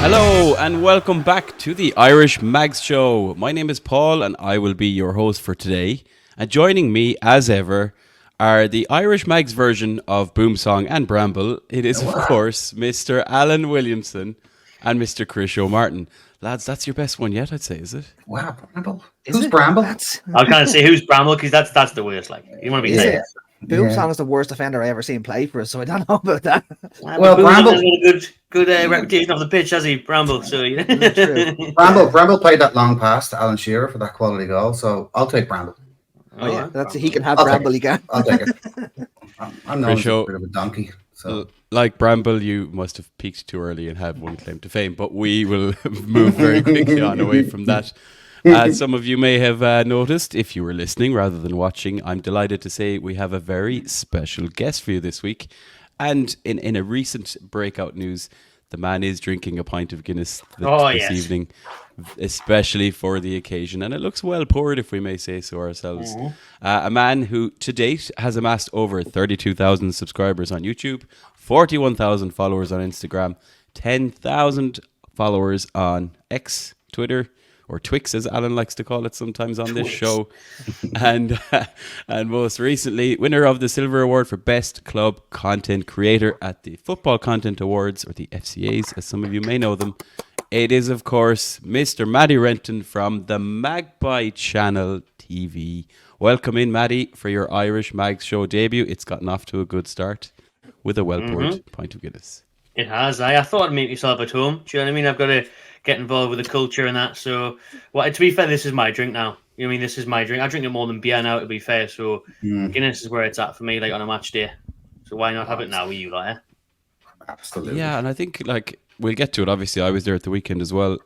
Hello and welcome back to the Irish Mags Show. My name is Paul and I will be your host for today. And joining me, as ever, are the Irish Mags version of Boomsong and Bramble. It is, of course, Mr. Alan Williamson and Mr. Chris O'Martin. Lads, that's your best one yet, I'd say, is it? Wow, Bramble. Who's Bramble? I was going to say who's Bramble because that's the worst. Like you want to be safe. Boomsong is the worst offender I ever seen play for us, so I don't know about that. Well, Bramble has got a good reputation off the pitch, has he, Bramble? So yeah. Bramble played that long pass to Alan Shearer for that quality goal, so I'll take Bramble. Oh yeah, that's he can have Bramble. He can. I'll take it. I'm known as a bit of a donkey. So. Like Bramble, you must have peaked too early and had one claim to fame, but we will move very quickly on away from that. As some of you may have noticed, if you were listening rather than watching, I'm delighted to say we have a very special guest for you this week. And in a recent breakout news, the man is drinking a pint of Guinness this evening, especially for the occasion. And it looks well poured, if we may say so ourselves. A man who, to date, has amassed over 32,000 subscribers on YouTube, 41,000 followers on Instagram, 10,000 followers on X, Twitter, or Twix, as Alan likes to call it sometimes on this show. And most recently, winner of the Silver Award for Best Club Content Creator at the Football Content Awards, or the FCAs, as some of you may know them. It is, of course, Mr. Matty Renton from the Magpie Channel TV. Welcome in, Matty, for your Irish Mags Show debut. It's gotten off to a good start with a well-poured pint of Guinness. It has. I thought I'd make myself at home. Do you know what I mean? I've got to get involved with the culture and that. So, well, to be fair, this is my drink now. You know what I mean? This is my drink. I drink it more than beer now, to be fair. So, Guinness is where it's at for me, like on a match day. So, why not have it now with you, like? Absolutely. Yeah, and I think, like, we'll get to it. Obviously, I was there at the weekend as well,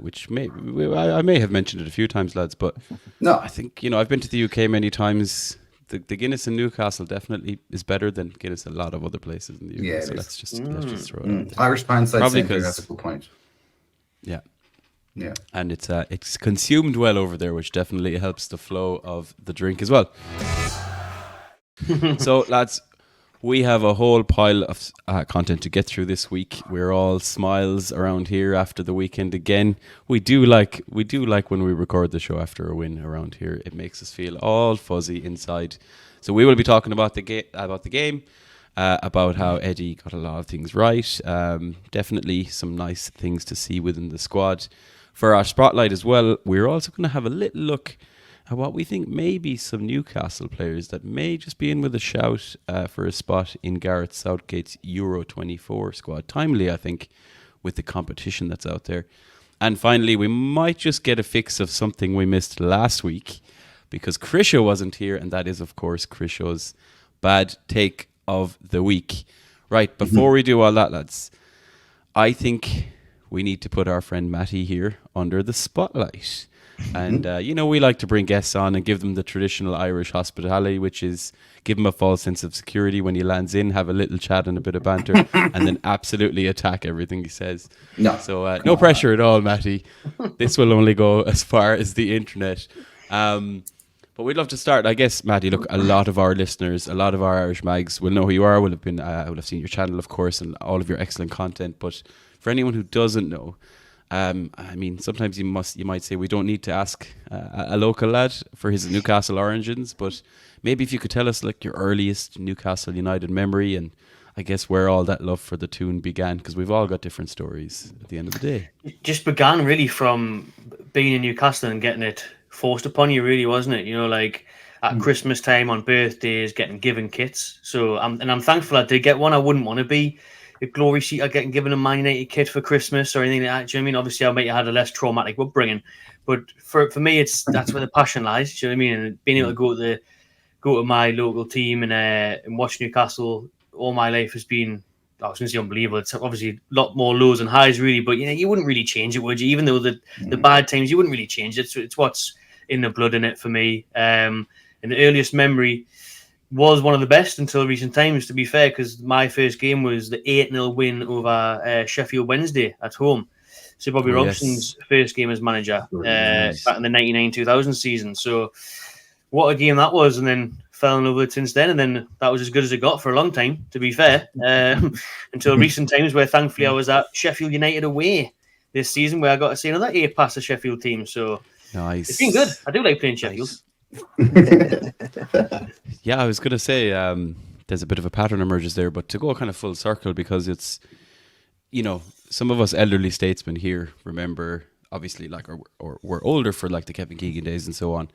which I may have mentioned it a few times, lads. But no, I think, I've been to the UK many times. The Guinness in Newcastle definitely is better than Guinness in a lot of other places in the UK. Yeah, so let's just throw it out there. Irish fan-centric, that's a good point. Yeah. And it's consumed well over there, which definitely helps the flow of the drink as well. So, lads, we have a whole pile of content to get through this week. We're all smiles around here after the weekend again. We do like when we record the show after a win around here. It makes us feel all fuzzy inside. So we will be talking about the game, about how Eddie got a lot of things right. Definitely some nice things to see within the squad. For our spotlight as well, we're also going to have a little look at what we think may be some Newcastle players that may just be in with a shout for a spot in Gareth Southgate's Euro 24 squad. Timely, I think, with the competition that's out there. And finally, we might just get a fix of something we missed last week, because Krisho wasn't here, and that is, of course, Krisho's bad take of the week. Right, before we do all that, lads, I think we need to put our friend Matty here under the spotlight. And, we like to bring guests on and give them the traditional Irish hospitality, which is give them a false sense of security when he lands in, have a little chat and a bit of banter, and then absolutely attack everything he says. So no pressure at all, Matty. This will only go as far as the internet. But we'd love to start. I guess, Matty, look, a lot of our listeners, a lot of our Irish mags will know who you are, will have seen your channel, of course, and all of your excellent content. But for anyone who doesn't know, sometimes you might say we don't need to ask a local lad for his Newcastle origins, but maybe if you could tell us like your earliest Newcastle United memory, and I guess where all that love for the tune began, because we've all got different stories at the end of the day. It just began really from being in Newcastle and getting it forced upon you, really, wasn't it? Like at Christmas time, on birthdays, getting given kits. So I'm thankful I did get one. I wouldn't want to be a glory sheet of getting given a Man United kit for Christmas or anything like that. Do you know what I mean? Obviously, I might have had a less traumatic upbringing, but for me, that's where the passion lies. Do you know what I mean? And being able to go to my local team and watch Newcastle all my life has been, I was going to say unbelievable. It's obviously a lot more lows and highs, really, but you wouldn't really change it, would you? Even though the bad times, you wouldn't really change it. So it's what's in the blood in it for me. And the earliest memory was one of the best until recent times, to be fair, because my first game was the 8-0 win over Sheffield Wednesday at home. So Bobby Robson's first game as manager back in the 99-2000 season. So what a game that was, and then fell in love with it since then. And then that was as good as it got for a long time, to be fair, until recent times where thankfully I was at Sheffield United away this season where I got to see another 8 past the Sheffield team. So Nice. it's been good. I do like playing Sheffield. Yeah, I was going to say there's a bit of a pattern emerges there, but to go kind of full circle, because it's, some of us elderly statesmen here remember, obviously, like, or we're older for like the Kevin Keegan days and so on.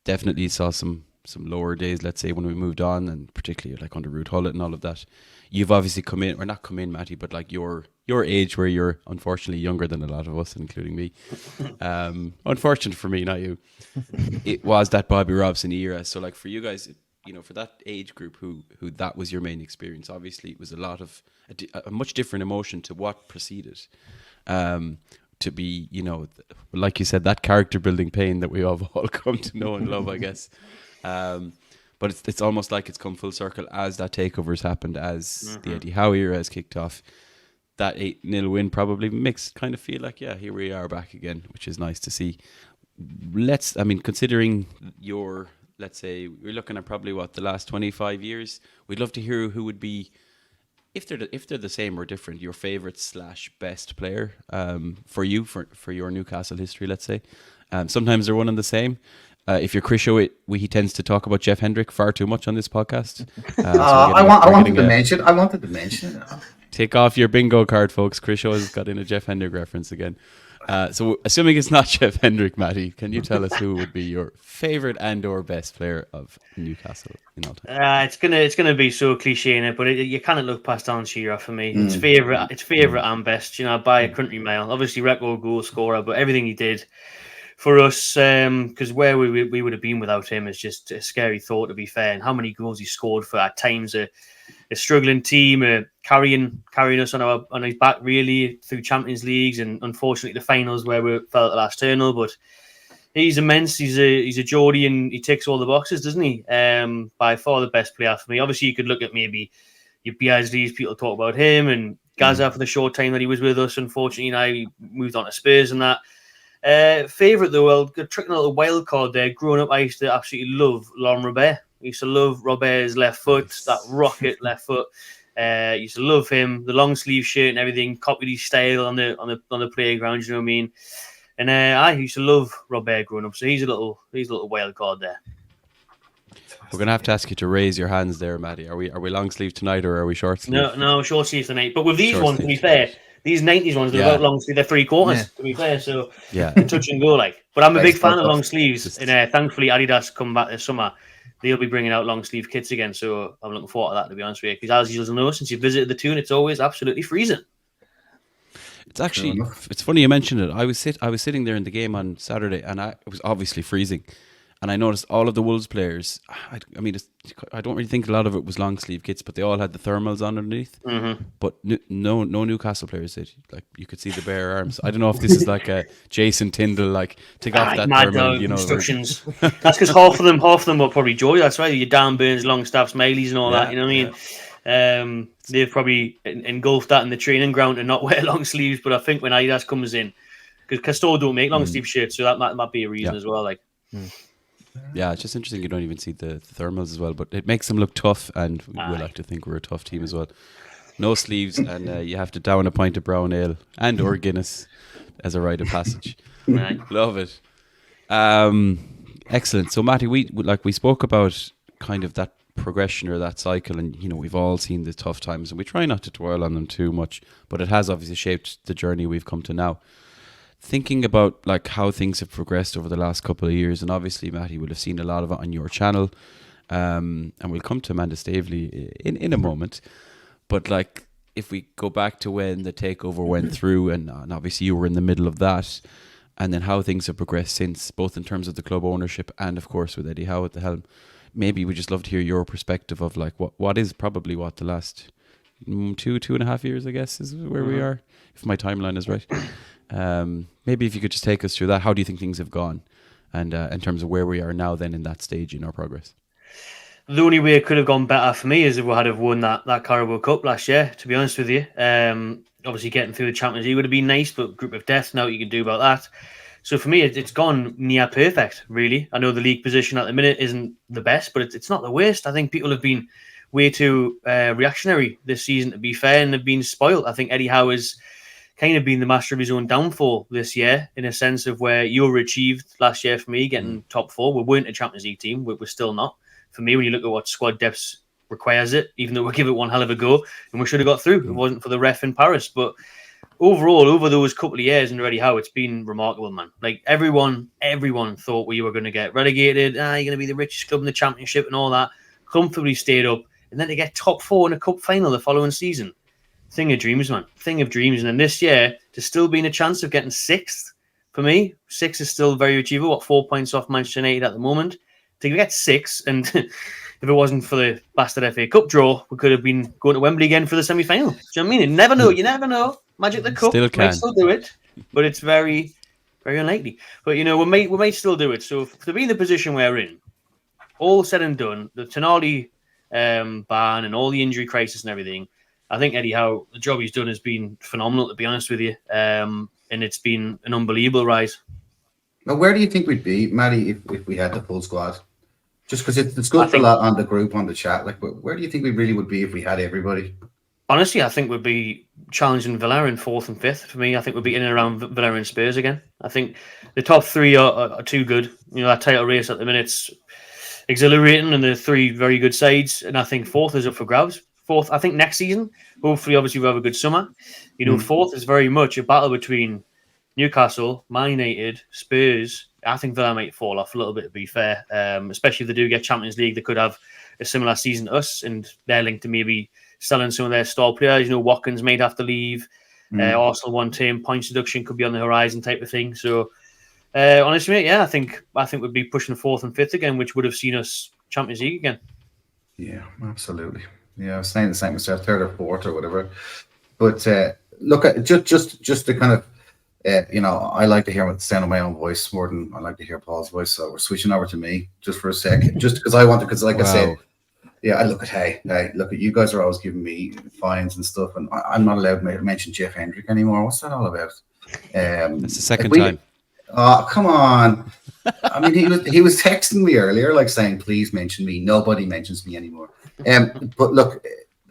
Definitely saw some lower days, let's say, when we moved on, and particularly like under Ruth Hullett and all of that. You've obviously come in, or not come in, Matty, but like your age, where you're unfortunately younger than a lot of us, including me. Unfortunate for me, not you. It was that Bobby Robson era. So like for you guys, for that age group who that was your main experience, obviously it was a lot of a much different emotion to what preceded. To be, like you said, that character building pain that we have all come to know and love, I guess. But it's almost like it's come full circle as that takeover's happened, as the Eddie Howe era has kicked off. That 8-0 win probably makes kind of feel like, yeah, here we are back again, which is nice to see. Considering let's say we're looking at probably the last 25 years, we'd love to hear who would be, if they're the same or different, your favourite / best player for you, for your Newcastle history, let's say. Sometimes they're one and the same. If you're Crisho, he tends to talk about Jeff Hendrick far too much on this podcast. I wanted to mention. Take off your bingo card, folks. Crisho has got in a Jeff Hendrick reference again. So assuming it's not Jeff Hendrick, Matty, can you tell us who would be your favourite and/or best player of Newcastle in all time? It's gonna be so cliche in it, but you can't look past Alan Shearer for me. It's favourite and best. By a country mile, obviously record goal scorer, but everything he did for us, because where we would have been without him is just a scary thought, to be fair. And how many goals he scored for, at times, a struggling team, carrying us on his back, really, through Champions Leagues and unfortunately the finals where we fell at the last turn. But he's immense. He's a Geordie and he ticks all the boxes, doesn't he? By far the best player for me. Obviously, you could look at maybe your Biazzi's, people talk about him, and Gaza for the short time that he was with us. Unfortunately, now he moved on to Spurs and that. Favourite though, well, tricking a little wild card there. Growing up, I used to absolutely love Laurent Robert. I used to love Robert's left foot, that rocket left foot. Used to love him, the long sleeve shirt and everything. Copied his style on the playground. You know what I mean? And I used to love Robert growing up. So he's a little wild card there. We're gonna have to ask you to raise your hands there, Matty. Are we long sleeve tonight or are we short sleeve? No, short sleeve tonight. But with these ones, to be fair. These 90s ones, they're about long sleeve. They're 3/4, to be fair. So touch and go like. But I'm a big fan of long sleeves, and thankfully Adidas come back this summer. They'll be bringing out long sleeve kits again, so I'm looking forward to that. To be honest with you, because as you'll know, since you visited the Toon, it's always absolutely freezing. It's actually it's funny you mentioned it. I was sitting there in the game on Saturday, and it was obviously freezing. And I noticed all of the Wolves players, I don't really think a lot of it was long sleeve kits, but they all had the thermals on underneath. Mm-hmm. But no Newcastle players did. Like, you could see the bare arms. I don't know if this is like a Jason Tyndall, like, take off that thermal, instructions. That's because half of them were probably Joy. That's right. Your Dan Burns, Longstaff, Smileys and all that. You know what I mean? They've probably engulfed that in the training ground and not wear long sleeves. But I think when Adidas comes in, because Castore don't make long sleeve shirts, so that might be a reason as well. Like. Yeah, it's just interesting you don't even see the thermals as well, but it makes them look tough, and we like to think we're a tough team as well. No sleeves, and you have to down a pint of brown ale and or Guinness as a rite of passage. Love it. Excellent. So, Matty, we spoke about kind of that progression or that cycle, and we've all seen the tough times, and we try not to dwell on them too much, but it has obviously shaped the journey we've come to now. Thinking about like how things have progressed over the last couple of years, and obviously Matty will have seen a lot of it on your channel, and we'll come to Amanda Stavely in a moment. But like, if we go back to when the takeover went through, and obviously you were in the middle of that, and then how things have progressed since, both in terms of the club ownership and of course with Eddie Howe at the helm, maybe we just love to hear your perspective of like what is probably the last 2.5 years, I guess, is where we are, if my timeline is right. Maybe if you could just take us through that. How do you think things have gone, and in terms of where we are now then in that stage in our progress? The only way it could have gone better for me is if we had have won that Carabao Cup last year, to be honest with you. Obviously getting through the Champions League would have been nice, but group of death, now what you can do about that. So for me, it's gone near perfect, really. I know the league position at the minute isn't the best, but it's not the worst. I think people have been way too reactionary this season, to be fair, and have been spoiled. I think Eddie Howe has kind of been the master of his own downfall this year, in a sense of where you overachieved last year for me, getting top 4. We weren't a Champions League team. We're still not. For me, when you look at what squad depth requires it, even though we give it one hell of a go, and we should have got through. It wasn't for the ref in Paris. But overall, over those couple of years in Eddie Howe, it's been remarkable, man. Like everyone thought we were going to get relegated. You're going to be the richest club in the Championship and all that. Comfortably stayed up, and then to get top 4 in a cup final the following season. Thing of dreams, man. Thing of dreams. And then this year, to still be in a chance of getting 6th, for me, 6 is still very achievable. 4 points off Manchester United at the moment. To get 6, and if it wasn't for the bastard FA Cup draw, we could have been going to Wembley again for the semi-final. Do you know what I mean? You never know. You never know. Magic the Cup. Still can. Might still do it, but it's very, very unlikely. But, you know, we may still do it. So to be in the position we're in, all said and done, the Tonali ban and all the injury crisis and everything, I think Eddie Howe, the job he's done has been phenomenal, to be honest with you. And it's been an unbelievable rise. Now, where do you think we'd be, Matty, if we had the full squad? Just because it's good for a lot on the group, on the chat. Like, where do you think we really would be if we had everybody? Honestly, I think we'd be challenging Villa in 4th and 5th. For me, I think we'd be in and around Villa and Spurs again. I think the top 3 are too good. You know, that title race at the minute's exhilarating, and the 3 very good sides. And I think 4th is up for grabs. 4th, I think next season, hopefully, obviously, we'll have a good summer. You know, 4th is very much a battle between Newcastle, Man United, Spurs. I think Villa might fall off a little bit, to be fair. Especially if they do get Champions League, they could have a similar season to us, and they're linked to maybe selling some of their star players. You know, Watkins might have to leave. Arsenal one team, points deduction could be on the horizon type of thing. So, honestly, mate, yeah, I think we'd be pushing 4th and 5th again, which would have seen us Champions League again. Yeah, absolutely. Yeah, I was saying the same myself, 3rd or 4th or whatever. But look, at just to kind of, you know, I like to hear the sound of my own voice more than I like to hear Paul's voice. So we're switching over to me just for a sec, just because I want to, because like I said, yeah, I look at, hey, look at you guys are always giving me fines and stuff, and I'm not allowed to mention Jeff Hendrick anymore. What's that all about? It's the second time. Oh, come on. I mean, he was texting me earlier, like saying, please mention me. Nobody mentions me anymore. But look,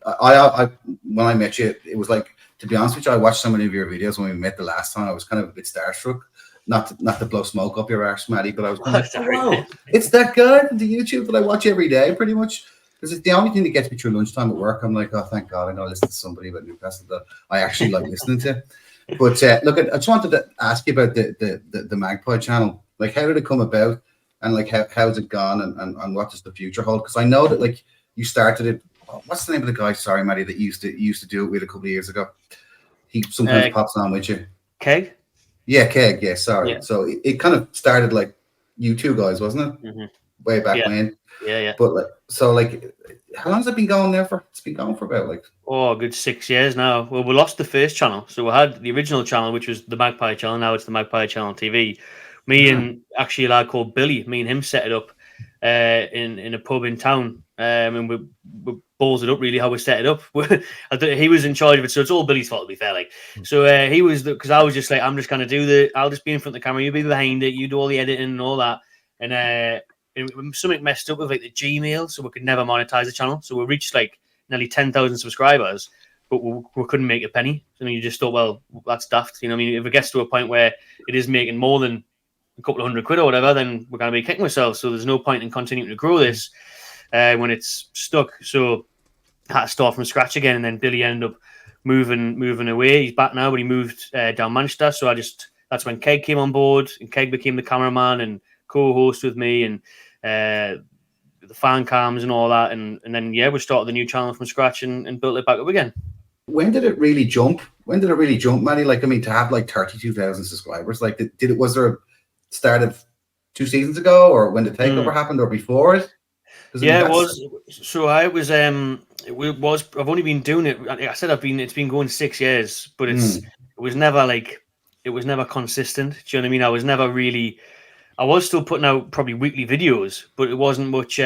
I when I met you, it was like, to be honest with you, I watched so many of your videos when we met the last time. I was kind of a bit starstruck. Not to blow smoke up your arse, Matty, but I was kind of like, oh, wow, it's that guy from the YouTube that I watch every day, pretty much. Because it's the only thing that gets me through lunchtime at work. I'm like, oh, thank God, I'm going to listen to somebody about Newcastle that I actually like listening to. But look, I just wanted to ask you about the Magpie channel. Like, how did it come about? And like, how's it gone? And what does the future hold? Because I know that like you started it. What's the name of the guy? Sorry, Matty, that used to do it with a couple of years ago. He sometimes pops on with you. Keg? Yeah, Keg. Yeah, sorry. Yeah. So it kind of started like you two guys, wasn't it? Mm-hmm. Way back when. Yeah. But like, so like, how long has it been going there for? It's been going for about like a good 6 years now. Well, we lost the first channel, so we had the original channel, which was the Magpie channel. Now it's the Magpie Channel TV. Me and actually a lad called Billy. Me and him set it up in a pub in town, and we balls it up really how we set it up. He was in charge of it, so it's all Billy's fault, to be fair. Like, so he was because I was just like, I'm just gonna do I'll just be in front of the camera, you be behind it, you do all the editing and all that, and something messed up with like the Gmail, so we could never monetize the channel. So we reached like nearly 10,000 subscribers, but we couldn't make a penny. So you just thought, well, that's daft. You know, I mean, if it gets to a point where it is making more than a couple of £100 or whatever, then we're going to be kicking ourselves. So there's no point in continuing to grow this when it's stuck. So I had to start from scratch again, and then Billy ended up moving away. He's back now, but he moved down Manchester. So that's when Keg came on board, and Keg became the cameraman and co-host with me, and the fan cams and all that, and then we started the new channel from scratch and built it back up again. When did it really jump? Matty? Like, I mean, to have like 32,000 subscribers, like, was there a start of 2 seasons ago, or when the takeover happened, or before it? It was. So I was. It was. I've only been doing it. Like I said, it's been going 6 years, but it was never consistent. Do you know what I mean? I was never really. I was still putting out probably weekly videos, but it wasn't much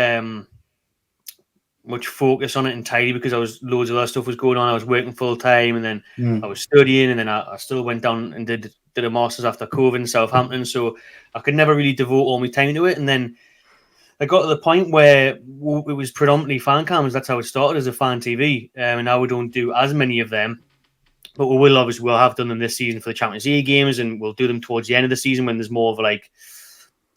focus on it entirely because loads of other stuff was going on. I was working full time, and then I was studying, and then I still went down and did a master's after COVID in Southampton. So I could never really devote all my time to it. And then I got to the point where it was predominantly fan cams. That's how it started, as a fan TV. And now we don't do as many of them. But we'll have done them this season for the Champions League games, and we'll do them towards the end of the season when there's more of a like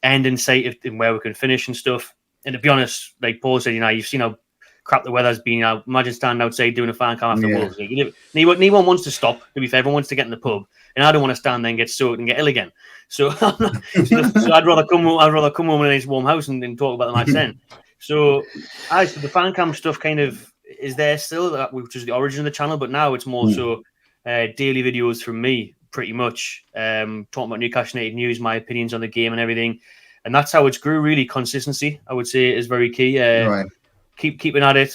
end in sight in where we can finish and stuff. And to be honest, like Paul said, you've seen how crap the weather's been. Imagine standing outside doing a fan cam after Wolves. Like, no one wants to stop. To be fair, everyone wants to get in the pub, and I don't want to stand there and get soaked and get ill again. So, I'd rather come home in a nice warm house and talk about the match then. So, the fan cam stuff kind of is there still, which is the origin of the channel, but now it's more so daily videos from me, pretty much, talking about Newcastle United news, my opinions on the game and everything. And that's how it's grew, really. Consistency, I would say, is very key. Right. Keeping at it,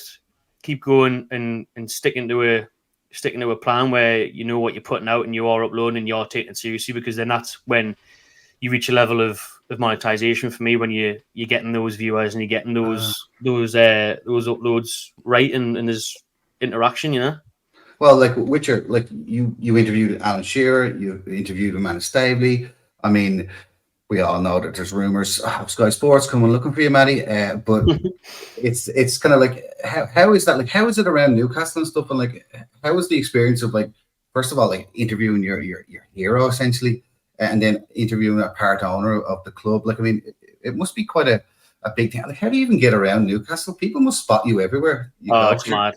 keep going and sticking to a plan where you know what you're putting out and you are uploading and you're taking it seriously, because then that's when you reach a level of monetization for me, when you're getting those viewers and you're getting those uploads right and there's interaction, Well, like Witcher, like you interviewed Alan Shearer, you interviewed Amanda Staveley. I mean, we all know that there's rumors of Sky Sports coming looking for you, Matty. But it's kind of like how is that? Like, how is it around Newcastle and stuff? And like, how is the experience of, like, first of all, like interviewing your hero essentially, and then interviewing a part owner of the club? Like, I mean, it must be quite a big thing. Like, how do you even get around Newcastle? People must spot you everywhere. It's mad.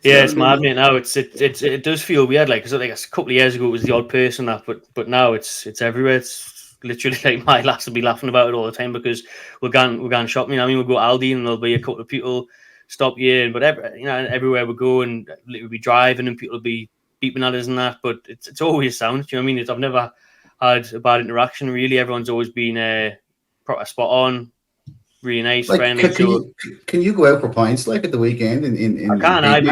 Yeah, it's mad, mate. Now it does feel weird. Like, cause like a couple of years ago, it was the odd person but now it's everywhere. It's literally like my lads will be laughing about it all the time, because we're going shopping. I mean, we'll go Aldi and there'll be a couple of people stop you, and whatever, everywhere we go, and we'll be driving and people will be beeping at us and that. But it's always sound. Do you know what I mean? I've never had a bad interaction really. Everyone's always been proper spot on. Really nice, like, friendly. Can you go out for pints like at the weekend in I can,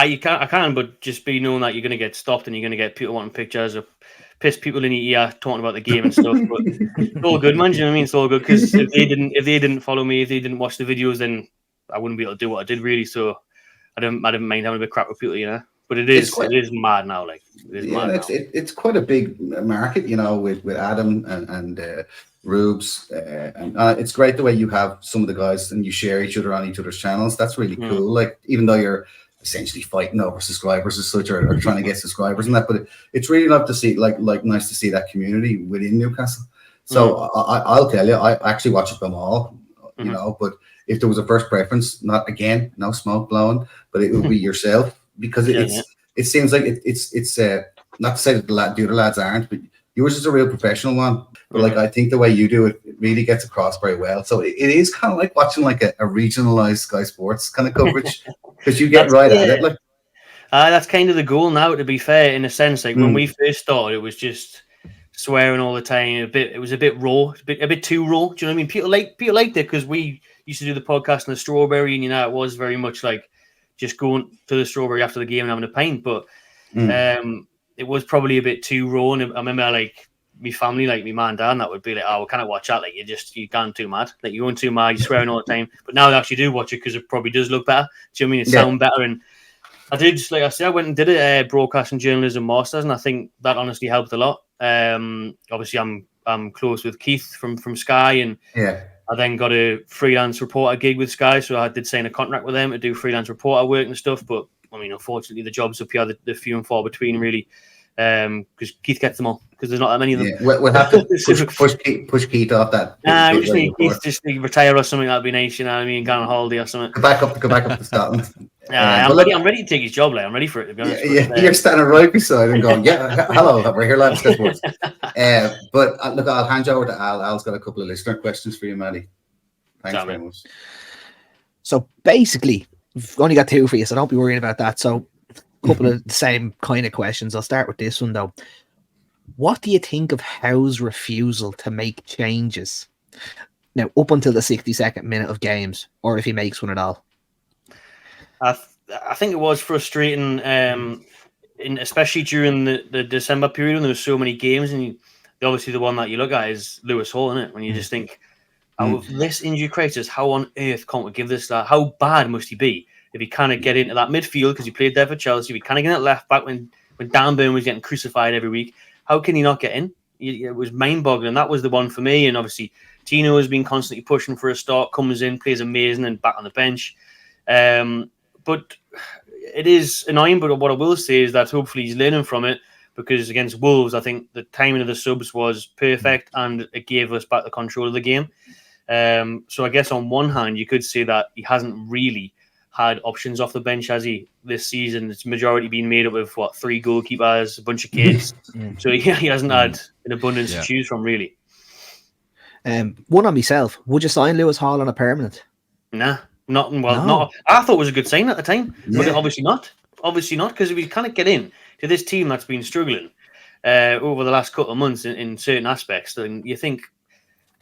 you can? I can, but just be knowing that you're going to get stopped and you're going to get people wanting pictures or piss people in your ear talking about the game and stuff. But it's all good, man. Do you know what I mean? It's all good, because if they didn't follow me, if they didn't watch the videos, then I wouldn't be able to do what I did really. So I didn't mind having a bit of crap with people, But it is mad now. Like, it's quite a big market, with Adam and Rubes, and it's great the way you have some of the guys and you share each other on each other's channels. That's really cool. Like, even though you're essentially fighting over subscribers as such, or trying to get subscribers and that, but it's really nice to see, like nice to see that community within Newcastle. So I'll tell you, I actually watch them all, but if there was a first preference, not again, no smoke blowing, but it would be yourself, because it seems like it's not to say that the other lads aren't, but yours is a real professional one. But like, I think the way you do it really gets across very well. So it is kind of like watching like a regionalized Sky Sports kind of coverage, because you get at it. Like, that's kind of the goal now, to be fair, in a sense. Like, when we first started, it was just swearing all the time. It was a bit raw, a bit too raw. Do you know what I mean? People liked it because we used to do the podcast in the Strawberry, and it was very much like just going to the Strawberry after the game and having a pint. But it was probably a bit too raw. And I remember, like, my family, like my mum and dad, and that would be like, "Oh, we can't watch that. Like, you're going too mad. Like, you're going too mad. You're swearing all the time." But now they actually do watch it, because it probably does look better. Do you know what I mean? It sounds better. And I did, like I said, I went and did a broadcasting journalism masters, and I think that honestly helped a lot. Obviously, I'm close with Keith from Sky, and I then got a freelance reporter gig with Sky, so I did sign a contract with them to do freelance reporter work and stuff. But I mean, unfortunately, the jobs up here, they're few and far between, really, because Keith gets them all, because there's not that many of them. We'll have to push Keith off that. We just need Keith just to retire or something. That'd be nice, you know what I mean? Go on holiday or something. Go back up to Scotland. I'm ready to take his job. Like, I'm ready for it, to be honest. You're standing right beside him, going, hello, we're here live. But look, I'll hand you over to Al. Al's got a couple of listener questions for you, Matty. Thanks very much. So basically, we've only got two for you, so don't be worrying about that. So a couple of the same kind of questions. I'll start with this one, though. What do you think of Howe's refusal to make changes now up until the 62nd minute of games, or if he makes one at all? I think it was frustrating, especially during the December period when there were so many games, and obviously the one that you look at is Lewis Hall, isn't it? When you just think, with this injury crisis, how on earth can't we give this that? How bad must he be if he kind of get into that midfield, because he played there for Chelsea, if he kind of get at left back when Dan Burn was getting crucified every week? How can he not get in? It was mind-boggling. That was the one for me. And obviously, Tino has been constantly pushing for a start, comes in, plays amazing, and back on the bench. But it is annoying, but what I will say is that hopefully he's learning from it, because against Wolves, I think the timing of the subs was perfect and it gave us back the control of the game. So I guess on one hand, you could say that he hasn't really had options off the bench, has he, this season? It's majority been made up of, 3 goalkeepers, a bunch of kids. So he hasn't had an abundance to choose from, really. One on myself. Would you sign Lewis Hall on a permanent? Nah, not. I thought it was a good sign at the time, but obviously not. Obviously not, because we kind of get in to this team that's been struggling over the last couple of months in certain aspects, and you think,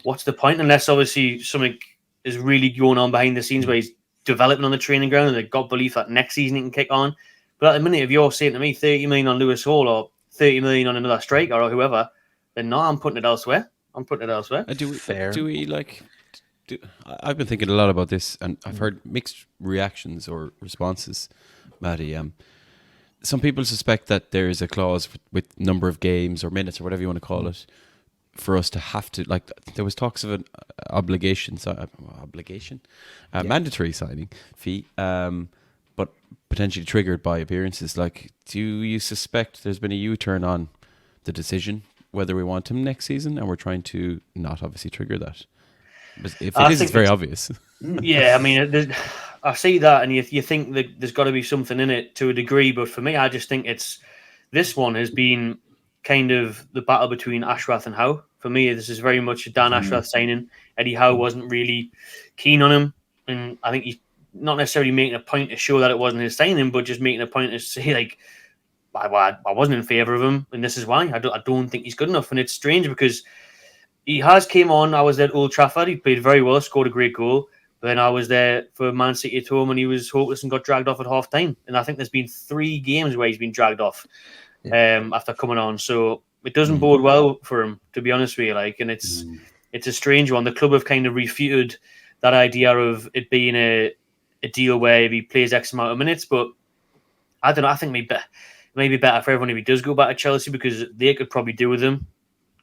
what's the point? Unless obviously something is really going on behind the scenes where he's developing on the training ground and they've got belief that next season he can kick on. But at the minute, if you're saying to me 30 million on Lewis Hall or 30 million on another striker or whoever, then no, I'm putting it elsewhere. I've been thinking a lot about this, and I've heard mixed reactions or responses, Matty. Some people suspect that there is a clause with number of games or minutes or whatever you want to call it, for us to have to, like, there was talks of an mandatory signing fee, but potentially triggered by appearances. Like, do you suspect there's been a U-turn on the decision whether we want him next season, and we're trying to not obviously trigger that? But if it is, it's very obvious. Yeah, I mean, I see that, and you think that there's got to be something in it to a degree, but for me, I just think this one has been kind of the battle between Ashworth and Howe. For me, this is very much a Dan Ashworth signing. Eddie Howe wasn't really keen on him, and I think he's not necessarily making a point to show that it wasn't his signing, but just making a point to say, like, I wasn't in favour of him, and this is why. I don't think he's good enough. And it's strange because he has came on. I was at Old Trafford. He played very well, scored a great goal. But then I was there for Man City at home, and he was hopeless and got dragged off at half time. And I think there's been 3 games where he's been dragged off after coming on. So it doesn't bode well for him, to be honest with you. Like, and it's a strange one. The club have kind of refuted that idea of it being a deal where if he plays X amount of minutes. But I don't know. I think maybe better for everyone if he does go back to Chelsea, because they could probably do with him,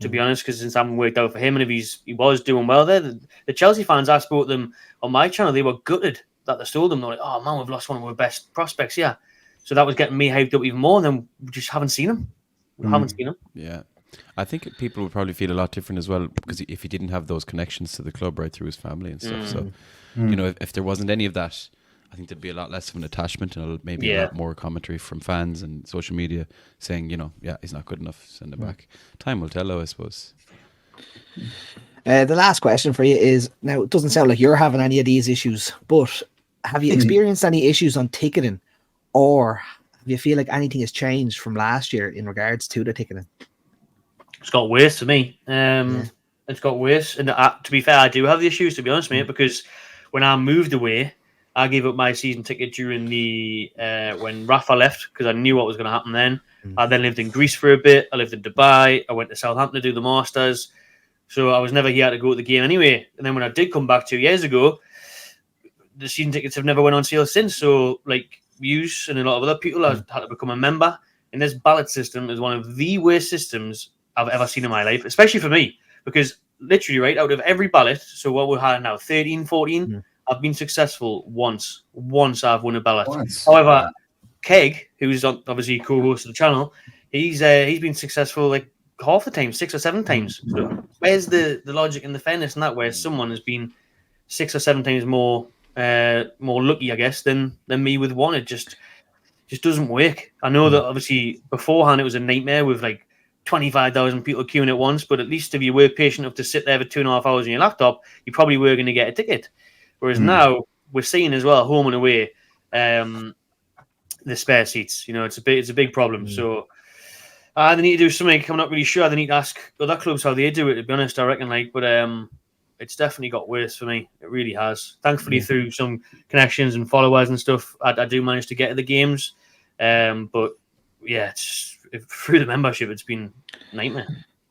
to be honest, because since I haven't worked out for him, and if he was doing well there, the Chelsea fans, I spoke to them on my channel, they were gutted that they stole them. They're like, oh man, we've lost one of our best prospects, yeah. So that was getting me hyped up even more, and then we just haven't seen him. Yeah. I think people would probably feel a lot different as well, because if he didn't have those connections to the club right through his family and stuff. So, you know, if there wasn't any of that, I think there'd be a lot less of an attachment, and maybe a lot more commentary from fans and social media saying, you know, yeah, he's not good enough, send him back. Time will tell, though, I suppose. The last question for you is, now it doesn't sound like you're having any of these issues, but have you experienced any issues on ticketing, or do you feel like anything has changed from last year in regards to the ticketing? It's got worse for me. It's got worse. And to be fair, I do have the issues, to be honest, mate, because when I moved away, I gave up my season ticket during the when Rafa left, because I knew what was going to happen then. I then lived in Greece for a bit. I lived in Dubai. I went to Southampton to do the Masters. So I was never here to go to the game anyway. And then when I did come back 2 years ago, the season tickets have never went on sale since. So, like, Hughes and a lot of other people have had to become a member. And this ballot system is one of the worst systems I've ever seen in my life, especially for me, because literally, right, out of every ballot, so what we're having now, 13, 14, I've been successful once. Once I've won a ballot. However, Keg, who's obviously co-host of the channel, he's been successful like half the time, 6 or 7 times. So where's the logic and the fairness in that, where someone has been 6 or 7 times more lucky, I guess, than me with one? It just doesn't work. I know that obviously beforehand it was a nightmare with like 25,000 people queuing at once, but at least if you were patient enough to sit there for 2.5 hours on your laptop, you probably were going to get a ticket. Whereas now we're seeing as well, home and away, the spare seats. You know, it's a big problem. So they need to do something. I'm not really sure. They need to ask other clubs how they do it, to be honest, I reckon. But it's definitely got worse for me. It really has. Thankfully, through some connections and followers and stuff, I do manage to get to the games. But yeah, through the membership, it's been a nightmare.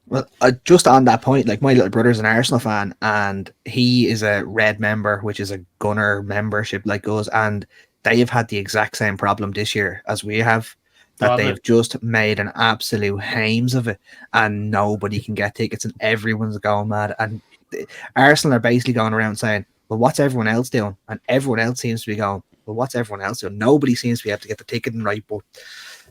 Well, just on that point, like, my little brother's an Arsenal fan, and he is a Red member, which is a Gunner membership, like goes, and they have had the exact same problem this year as we have, that they've just made an absolute hames of it, and nobody can get tickets, and everyone's going mad. And Arsenal are basically going around saying, well, what's everyone else doing? And everyone else seems to be going, well, what's everyone else doing? Nobody seems to be able to get the ticketing right, but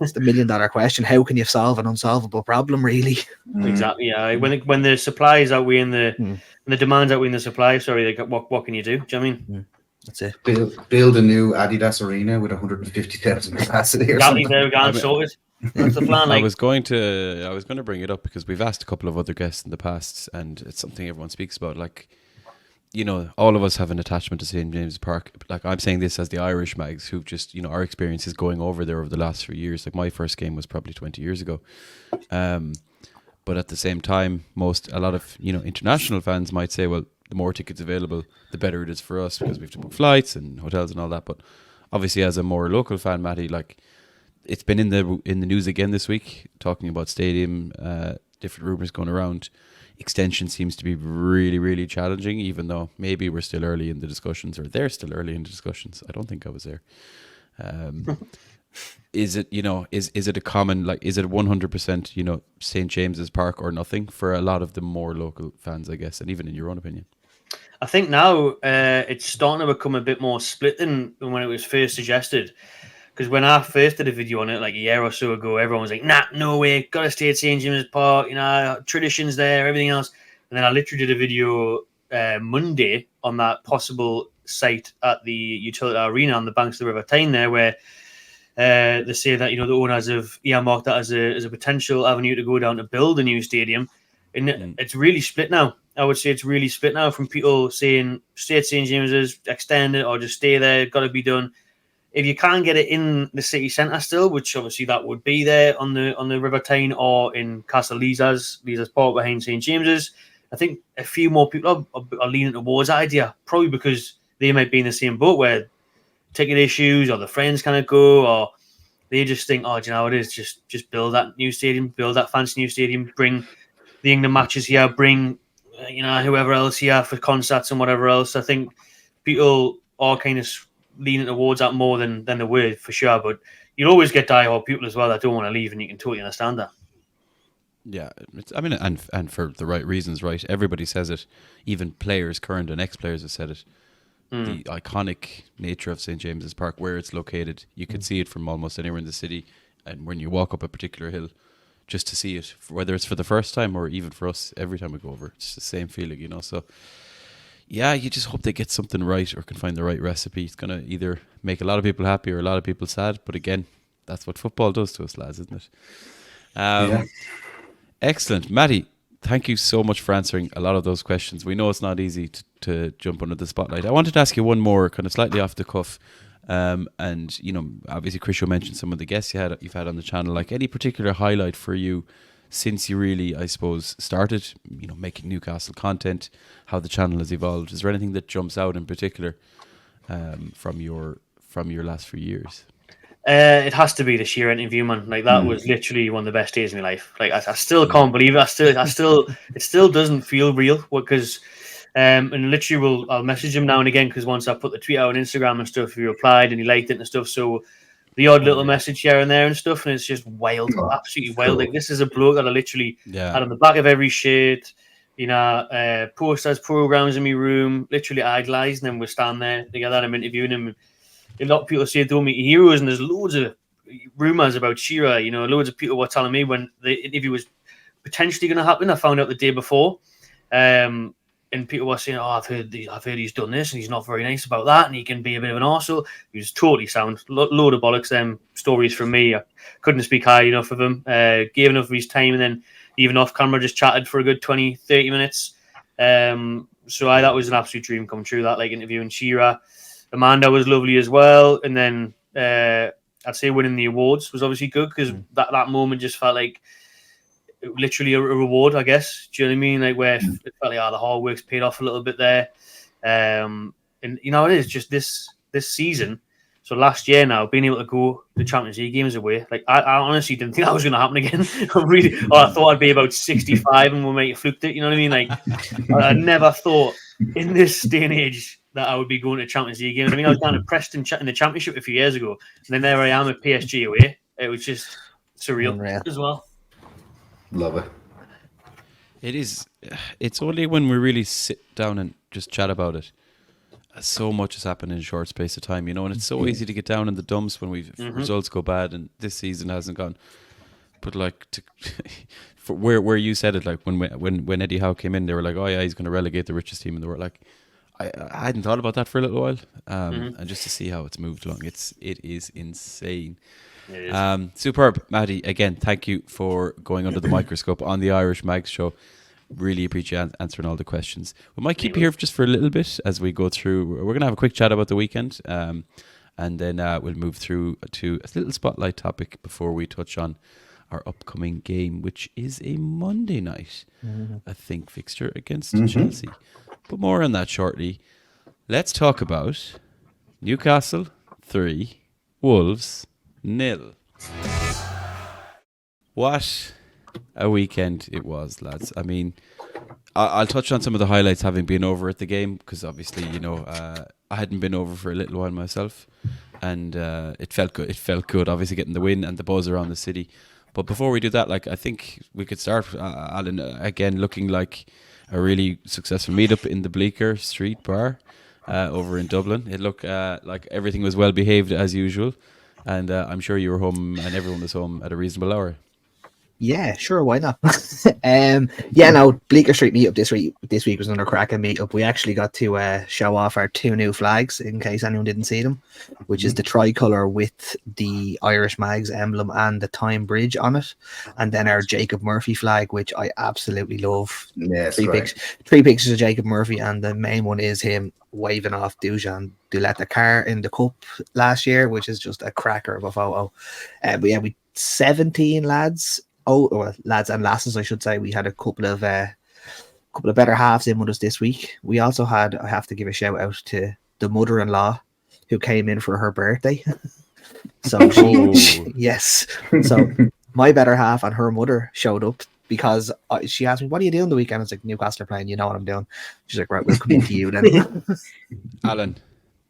it's the $1 million question. How can you solve an unsolvable problem, really? Exactly. Yeah. When the supply is outweighing the demand's outweighing the supply, sorry, like, what can you do? Do you know what I mean? That's it. Build a new Adidas arena with 150,000 capacity or Exactly. something. There we go. Sorted. That's the plan. I Like, was going to bring it up because we've asked a couple of other guests in the past, and it's something everyone speaks about. Like, you know, all of us have an attachment to St. James's Park. Like, I'm saying this as the Irish mags who've just, you know, our experience is going over there over the last few years. Like, my first game was probably 20 years ago. But at the same time, a lot of, you know, international fans might say, well, the more tickets available, the better it is for us because we have to book flights and hotels and all that. But obviously, as a more local fan, Matty, like, it's been in the news again this week, talking about stadium, different rumours going around. Extension seems to be really, really challenging, even though maybe we're still early in the discussions, or they're still early in the discussions. I don't think I was there. Is it, you know, is it a common, like, is it 100%, you know, St. James's Park or nothing for a lot of the more local fans, I guess, and even in your own opinion? I think now it's starting to become a bit more split than when it was first suggested. Because when I first did a video on it, like a year or so ago, everyone was like, nah, no way, gotta stay at St. James's Park, you know, traditions there, everything else. And then I literally did a video Monday on that possible site at the Utility Arena on the banks of the River Tyne there, where they say that, you know, the owners have earmarked that as a potential avenue to go down to build a new stadium. And it's really split now. I would say it's really split now, from people saying stay at St. James's, extend it, or just stay there, got to be done. If you can't get it in the city centre still, which obviously that would be there on the River Tyne or in Castle Liza's Park behind St. James's, I think a few more people are leaning towards that idea, probably because they might be in the same boat where ticket issues or the friends kind of go, or they just think, oh, do you know what it is? Just build that new stadium, build that fancy new stadium, bring the England matches here, bring you know, whoever else here for concerts and whatever else. I think people are kind of leaning towards that more than the word, for sure. But you'll always get diehard people as well that don't want to leave, and you can totally understand that. Yeah, I mean, and for the right reasons, right? Everybody says it. Even players, current and ex-players, have said it. The iconic nature of St. James's Park, where it's located, you could see it from almost anywhere in the city. And when you walk up a particular hill, just to see it, whether it's for the first time or even for us, every time we go over, it's the same feeling, you know. So, yeah, you just hope they get something right or can find the right recipe. It's going to either make a lot of people happy or a lot of people sad. But again, that's what football does to us, lads, isn't it? Yeah. Excellent. Matty, thank you so much for answering a lot of those questions. We know it's not easy to jump under the spotlight. I wanted to ask you one more, kind of slightly off the cuff. And, you know, obviously, Chris, you mentioned some of the guests you've had on the channel. Like, any particular highlight for you since you really, I suppose, started, you know, making Newcastle content, how the channel has evolved? Is there anything that jumps out in particular from your last few years? It has to be the sheer interview, man. Like, that was literally one of the best days of my life. Like, I still can't believe it. It still doesn't feel real, because and literally I'll message him now and again, because once I put the tweet out on Instagram and stuff, he replied and he liked it and stuff. So the odd little message here and there and stuff, and it's just wild, absolutely wild. Cool. Like, this is a bloke that I literally had on the back of every shirt, you know, posters, programs in my room, literally idolising him. We're standing there together, I'm interviewing him. A lot of people say don't meet heroes, and there's loads of rumours about Shearer. You know, loads of people were telling me when the interview was potentially going to happen. I found out the day before, and people were saying, "Oh, I've heard he's done this, and he's not very nice about that, and he can be a bit of an arsehole." He was totally sound. Load of bollocks. Stories from me. I couldn't speak high enough of him. Gave enough of his time, and then even off camera, just chatted for a good 20-30 minutes. So that was an absolute dream come true. That, like, interviewing Shearer. Amanda was lovely as well, and then I'd say winning the awards was obviously good, because that moment just felt like literally a reward, I guess. Do you know what I mean? Like, where it felt like the hard work's paid off a little bit there, and you know, it is just this season. So last year now, being able to go to Champions League games away, like I honestly didn't think that was going to happen again. I thought I'd be about 65 and we might have fluked it. You know what I mean? Like, I never thought in this day and age that I would be going to Champions League games. I mean, I was down at Preston in the Championship a few years ago, and then there I am at PSG away. It was just surreal as well. Love it. It is. It's only when we really sit down and just chat about it so much has happened in a short space of time, and it's so easy to get down in the dumps when results go bad, and this season hasn't gone. But like, for where you said it, like when Eddie Howe came in, they were like, oh yeah, he's going to relegate the richest team in the world. Like, I hadn't thought about that for a little while, and just to see how it's moved along, it is insane. It is. Superb, Matty. Again, thank you for going under the microscope on the Irish Mags show. Really appreciate answering all the questions. We might keep you here just for a little bit as we go through. We're going to have a quick chat about the weekend, and then we'll move through to a little spotlight topic before we touch on our upcoming game, which is a Monday night, I think, fixture against Chelsea. But more on that shortly. Let's talk about Newcastle 3, Wolves 0. What a weekend it was, lads. I mean, I'll touch on some of the highlights having been over at the game, because obviously, I hadn't been over for a little while myself, and it felt good. It felt good, obviously, getting the win and the buzz around the city. But before we do that, I think we could start, Alan, again, looking like a really successful meetup in the Bleecker Street Bar over in Dublin. It looked like everything was well behaved as usual, and I'm sure you were home and everyone was home at a reasonable hour. Yeah, sure, why not? No, Bleecker Street meetup this week was another cracking meetup. We actually got to show off our 2 new flags, in case anyone didn't see them, which is the tricolour with the Irish Mags emblem and the Time Bridge on it, and then our Jacob Murphy flag, which I absolutely love. Yes, three pictures of Jacob Murphy, and the main one is him waving off Dujan Duletakar in the cup last year, which is just a cracker of a photo. But yeah, we 17 lads. Lads and lasses, I should say. We had a couple of better halves in with us this week. We also had, I have to give a shout out to the mother-in-law who came in for her birthday. So yes. So my better half and her mother showed up because she asked me, "What are you doing the weekend?" I was like, "Newcastle are playing. You know what I'm doing." She's like, "Right, we'll come into you then." Alan,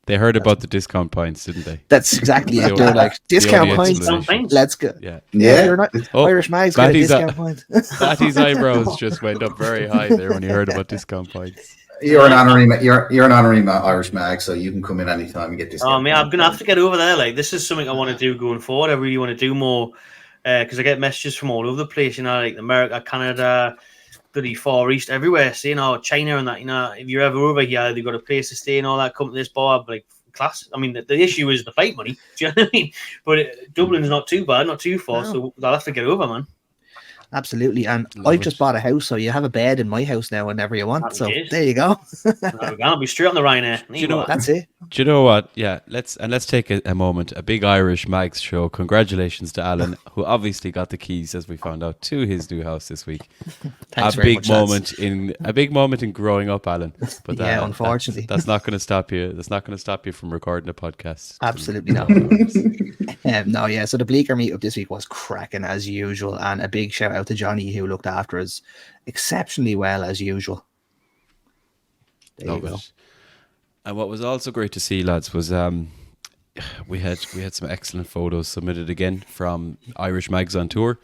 they heard about the discount points, didn't they? That's exactly it. They're like, discount points. Let's go. Yeah. You're not, Irish Mags got a discount point. Matty's eyebrows just went up very high there when he heard about discount points. You're an honorary Irish Mag, so you can come in anytime and get this. Oh man, I'm gonna have to get over there. Like, this is something I want to do going forward. I really want to do more because I get messages from all over the place. Like America, Canada, bloody Far East, everywhere. Saying, China and that. If you're ever over here, they've got a place to stay and all that. Come to this bar, like class. I mean, the issue is the flight money. Do you know what I mean? But Dublin's not too bad, not too far. No. So I'll have to get over, man. Absolutely, and I've just bought a house, so you have a bed in my house now whenever you want. So there you go. I'll be straight on the Ryanair. That's it. Do you know what? Yeah, let's take a moment. A big Irish Mags show. Congratulations to Alan, who obviously got the keys, as we found out, to his new house this week. Thanks a big moment in growing up, Alan. But yeah, unfortunately, that's not going to stop you. That's not going to stop you from recording a podcast. Absolutely not. No, yeah. So the Bleecker meetup this week was cracking as usual, and a big shout out to Johnny, who looked after us exceptionally well as usual. Love it. And what was also great to see, lads, was we had some excellent photos submitted again from Irish Mags on tour,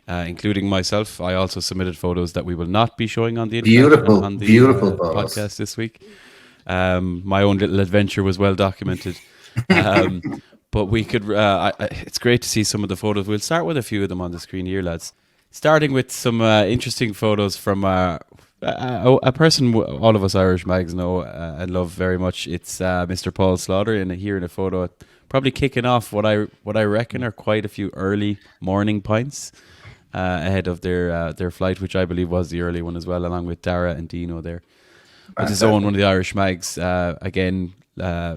including myself. I also submitted photos that we will not be showing on the beautiful podcast this week. My own little adventure was well documented. But we could. It's great to see some of the photos. We'll start with a few of them on the screen here, lads. Starting with some interesting photos from a person all of us Irish Mags know and love very much. It's Mr. Paul Slaughter here in a photo, probably kicking off what I reckon are quite a few early morning pints ahead of their flight, which I believe was the early one as well, along with Dara and Dino there. With his own one of the Irish Mags again.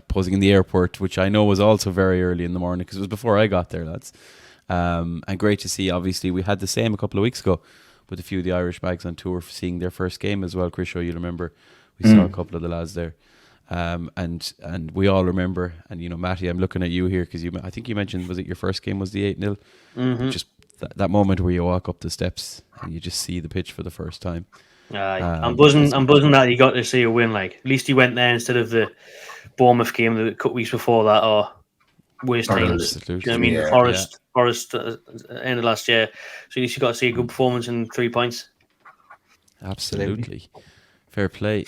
Posing in the airport, which I know was also very early in the morning because it was before I got there, lads. And great to see. Obviously, we had the same a couple of weeks ago with a few of the Irish Mags on tour for seeing their first game as well. Chris, you'll remember we saw a couple of the lads there, and we all remember. And Matty, I'm looking at you here because I think you mentioned, was it your first game was the 8-0? Just that moment where you walk up the steps and you just see the pitch for the first time. I'm buzzing that he got to see a win. Like, at least he went there instead of the Bournemouth game a couple weeks before that, or worst times. You know what I mean? Forest end of last year. So at least you got to see a good performance and 3 points. Absolutely. Fair play.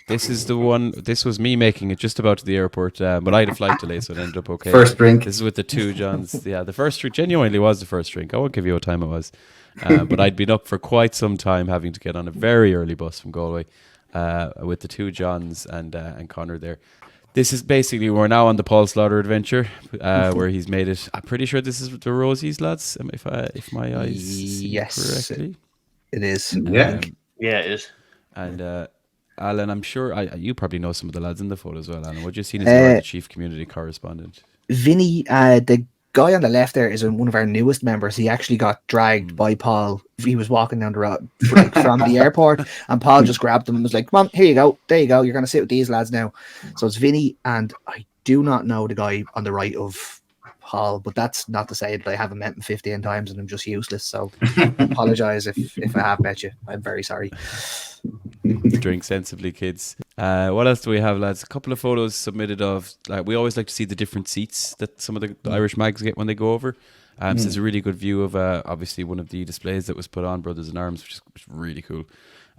This is the one. This was me making it just about to the airport, but I had a flight delay, so it ended up okay. First drink. This is with the two Johns. Yeah, the first drink genuinely was the first drink. I won't give you what time it was, but I'd been up for quite some time, having to get on a very early bus from Galway with the two Johns and Connor there. This is basically, we're now on the Paul Slaughter adventure, where he's made it. I'm pretty sure this is the Rosies, lads. If my eyes see correctly, it is. Yeah. Yeah, it is. And Alan, I'm sure you probably know some of the lads in the photo as well. Alan, what you seen as the chief community correspondent? Vinny, the guy on the left there is one of our newest members. He actually got dragged by Paul. He was walking down the road from the airport, and Paul just grabbed him and was like, "Come on, here you go. There you go. You're going to sit with these lads now." So it's Vinny, and I do not know the guy on the right of Paul, but that's not to say that I haven't met him 15 times and I'm just useless. So apologize if I have met you. I'm very sorry. Drink sensibly, kids. What else do we have, lads? A couple of photos submitted of, we always like to see the different seats that some of the Irish mags get when they go over. So there's a really good view of obviously one of the displays that was put on, Brothers in Arms, which is really cool.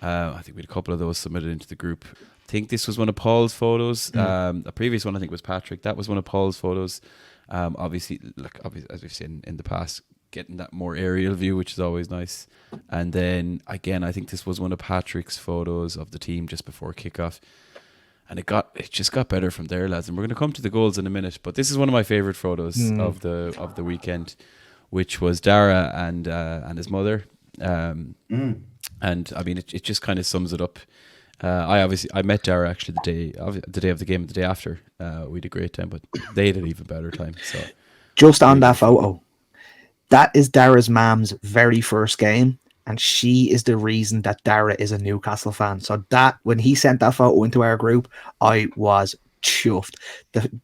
I think we had a couple of those submitted into the group. I think this was one of Paul's photos. A previous one I think was Patrick. That was one of Paul's photos. Obviously, as we've seen in the past, getting that more aerial view, which is always nice. And then again, I think this was one of Patrick's photos of the team just before kickoff, and it just got better from there, lads. And we're going to come to the goals in a minute, but this is one of my favorite photos of the weekend, which was Dara and his mother. And I mean, it just kind of sums it up. I met Dara actually the day of the game, the day after. We had a great time, but they had an even better time. So just on that photo, that is Dara's mom's very first game, and she is the reason that Dara is a Newcastle fan. So that when he sent that photo into our group, I was chuffed.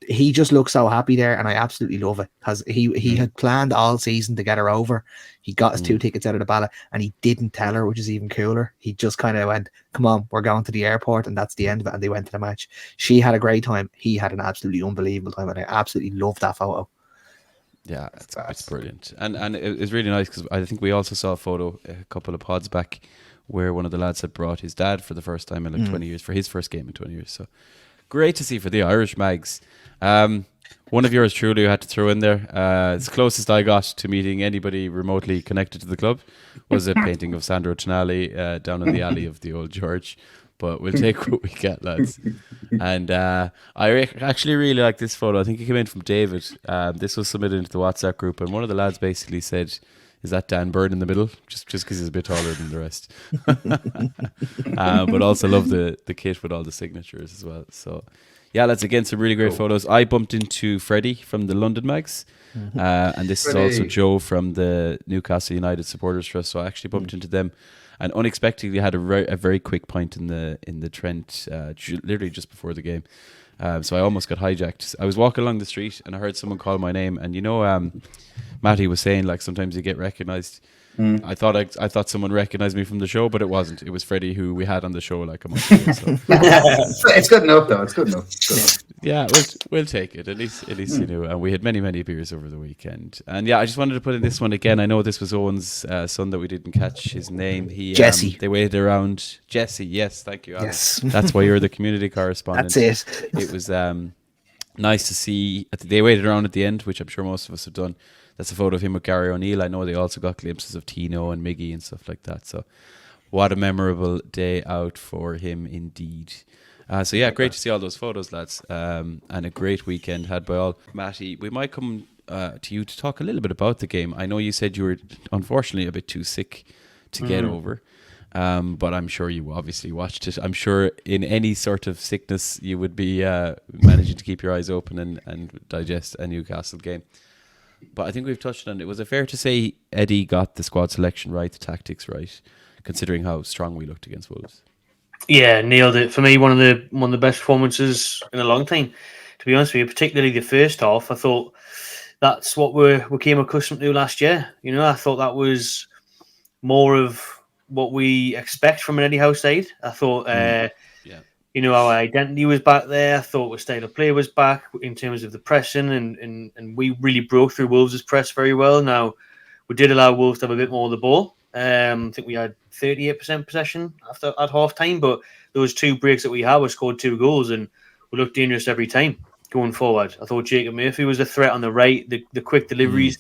He just looks so happy there, and I absolutely love it because he had planned all season to get her over. He got his 2 tickets out of the ballot, and he didn't tell her, which is even cooler. He just kind of went, "Come on, we're going to the airport," and that's the end of it. And they went to the match. She had a great time. He had an absolutely unbelievable time, and I absolutely loved that photo. Yeah, it's brilliant, and it's really nice because I think we also saw a photo a couple of pods back where one of the lads had brought his dad for the first time in like 20 years for his first game in 20 years. So great to see for the Irish mags. One of yours truly you had to throw in there. It's the closest I got to meeting anybody remotely connected to the club was a painting of Sandro Tonali down in the alley of the Old George. But we'll take what we get, lads. And I actually really like this photo. I think it came in from David. This was submitted into the WhatsApp group, and one of the lads basically said, "Is that Dan Byrne in the middle?" Just because he's a bit taller than the rest. But also love the kit with all the signatures as well. So yeah, lads, again, some really great photos. I bumped into Freddie from the London Mags. And this is also Joe from the Newcastle United Supporters Trust. So I actually bumped into them. And unexpectedly had a very quick point in the Trent, literally just before the game. So I almost got hijacked. I was walking along the street and I heard someone call my name. And Matty was saying like sometimes you get recognised. I thought someone recognised me from the show, but it wasn't. It was Freddie, who we had on the show like a month ago. So. It's good enough, though. It's good enough. Yeah, we'll take it. At least you know. And we had many beers over the weekend. And yeah, I just wanted to put in this one again. I know this was Owen's son that we didn't catch his name. Jesse. They waited around. Jesse. Yes, thank you, Alan. Yes. That's why you're the community correspondent. That's it. It was nice to see. They waited around at the end, which I'm sure most of us have done. That's a photo of him with Gary O'Neill. I know they also got glimpses of Tino and Miggy and stuff like that. So what a memorable day out for him indeed. So yeah, great to see all those photos, lads. And a great weekend had by all. Matty, we might come to you to talk a little bit about the game. I know you said you were unfortunately a bit too sick to get over. But I'm sure you obviously watched it. I'm sure in any sort of sickness you would be managing to keep your eyes open and digest a Newcastle game. But I think we've touched on it. Was it fair to say Eddie got the squad selection right, the tactics right, considering how strong we looked against Wolves? Yeah, nailed it. For me, one of the best performances in a long time. To be honest with you, particularly the first half, I thought that's what we came accustomed to last year. You know, I thought that was more of what we expect from an Eddie Howe side. I thought, our identity was back there. I thought our style of play was back in terms of the pressing, and we really broke through Wolves' press very well. Now, we did allow Wolves to have a bit more of the ball, I think we had 38% possession at half time, but those 2 breaks that we had, we scored 2 goals, and we looked dangerous every time going forward. I thought Jacob Murphy was a threat on the right, the quick deliveries.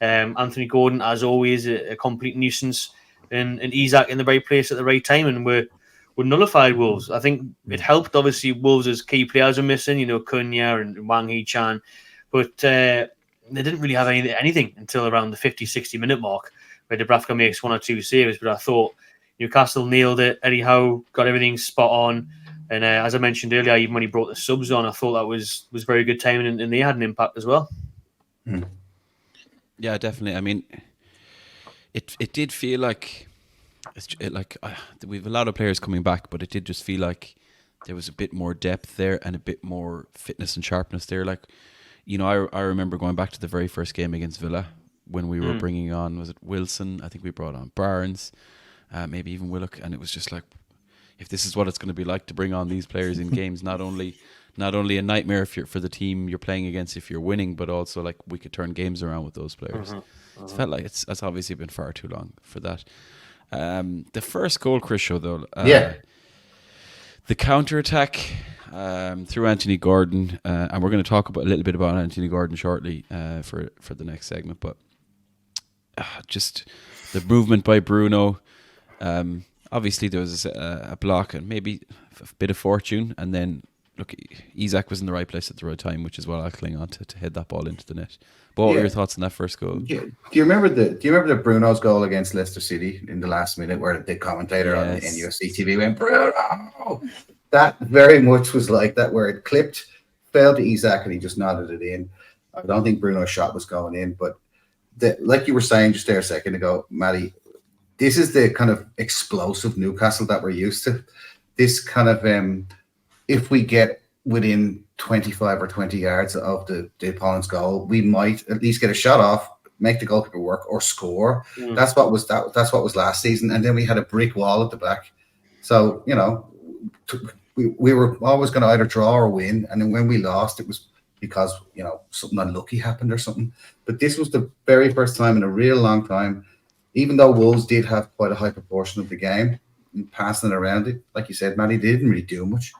Anthony Gordon, as always, a complete nuisance, and Isak in the right place at the right time, and we're nullified Wolves. I think it helped, obviously, Wolves' key players are missing, Cunha and Wang Hee-chan, but they didn't really have anything until around the 50, 60-minute mark, where Dubravka makes 1 or 2 saves, but I thought Newcastle nailed it. Eddie Howe got everything spot on, and as I mentioned earlier, even when he brought the subs on, I thought that was very good timing, and they had an impact as well. Yeah, definitely. I mean, it did feel like we have a lot of players coming back, but it did just feel like there was a bit more depth there and a bit more fitness and sharpness there. Like, I remember going back to the very first game against Villa when we were bringing on, was it Wilson? I think we brought on Barnes, maybe even Willock, and it was just like, if this is what it's going to be like to bring on these players in games, not only a nightmare for the team you're playing against if you're winning, but also like we could turn games around with those players. It's felt like it's obviously been far too long for that. The first goal, Chris, show though, the counter attack through Anthony Gordon, and we're going to talk a little bit about Anthony Gordon shortly for the next segment, but just the movement by Bruno. Obviously there was a block and maybe a bit of fortune, and then look, Isak was in the right place at the right time, which is what I'll cling on to head that ball into the net. But what were your thoughts on that first goal? Yeah. Do you remember the Bruno's goal against Leicester City in the last minute, where the commentator on the NUFC TV went, Bruno? That very much was like that, where it clipped, fell to Isak, and he just nodded it in. I don't think Bruno's shot was going in, but like you were saying just there a second ago, Matty, this is the kind of explosive Newcastle that we're used to. This kind of, if we get within 25 or 20 yards of the opponent's goal, we might at least get a shot off, make the goalkeeper work, or score. That's what was last season. And then we had a brick wall at the back. So, we were always going to either draw or win. And then when we lost, it was because, something unlucky happened or something. But this was the very first time in a real long time, even though Wolves did have quite a high proportion of the game, passing it around it, like you said, Matty, they didn't really do much.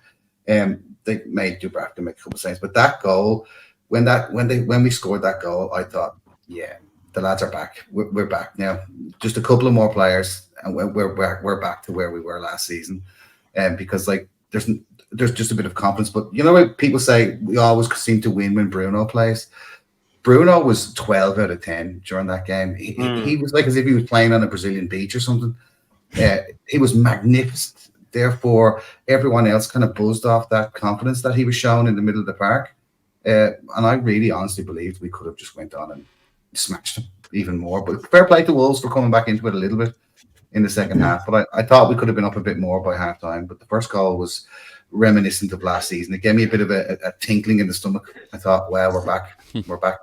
They made Dubravka make a couple of saves, but that goal, when we scored that goal, I thought, yeah, the lads are back. We're back now. Just a couple of more players, and we're back to where we were last season. Because like there's just a bit of confidence. But what people say, we always seem to win when Bruno plays. Bruno was 12 out of 10 during that game. He was like as if he was playing on a Brazilian beach or something. He was magnificent. Therefore, everyone else kind of buzzed off that confidence that he was showing in the middle of the park. And I really honestly believed we could have just went on and smashed them even more. But fair play to Wolves for coming back into it a little bit in the second half. But I thought we could have been up a bit more by half time. But the first goal was reminiscent of last season. It gave me a bit of a tinkling in the stomach. I thought, well, we're back. We're back.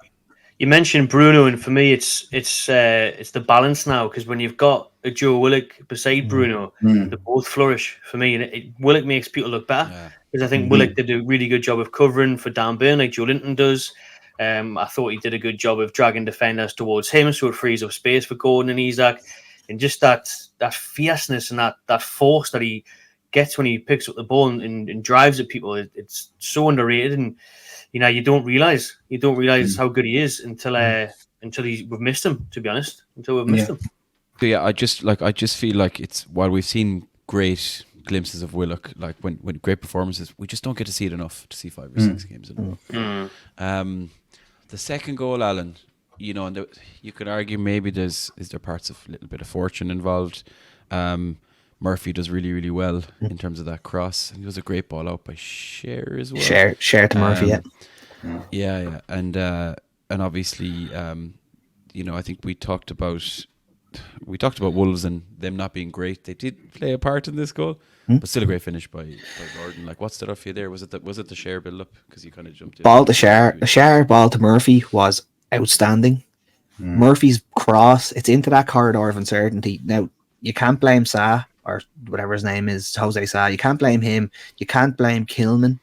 You mentioned Bruno, and for me, it's the balance now, because when you've got a Joe Willock beside Bruno, they both flourish for me. And Willock makes people look better, because I think Willock did a really good job of covering for Dan Burn, like Joe Linton does. I thought he did a good job of dragging defenders towards him, so it frees up space for Gordon and Isak. And just that fierceness and that force that he gets when he picks up the ball and drives at people, it's so underrated. And you don't realize how good he is until we've missed him. To be honest, until we've missed him. So yeah, I just feel like it's, while we've seen great glimpses of Willock, like when great performances, we just don't get to see it enough to see 5 or 6 games in a row. The second goal, Alan, and you could argue maybe is there parts of a little bit of fortune involved. Murphy does really, really well in terms of that cross. And it was a great ball out by Cher as well. Cher to Murphy, yeah. And obviously, I think we talked about Wolves and them not being great. They did play a part in this goal, but still a great finish by Gordon. Like, what stood up for you there? Was it the Cher build up? Because you kind of jumped in. Ball to Cher. The Cher ball to Murphy was outstanding. Murphy's cross, it's into that corridor of uncertainty. Now, you can't blame Sa, or whatever his name is, Jose Sa. You can't blame him. You can't blame Kilman.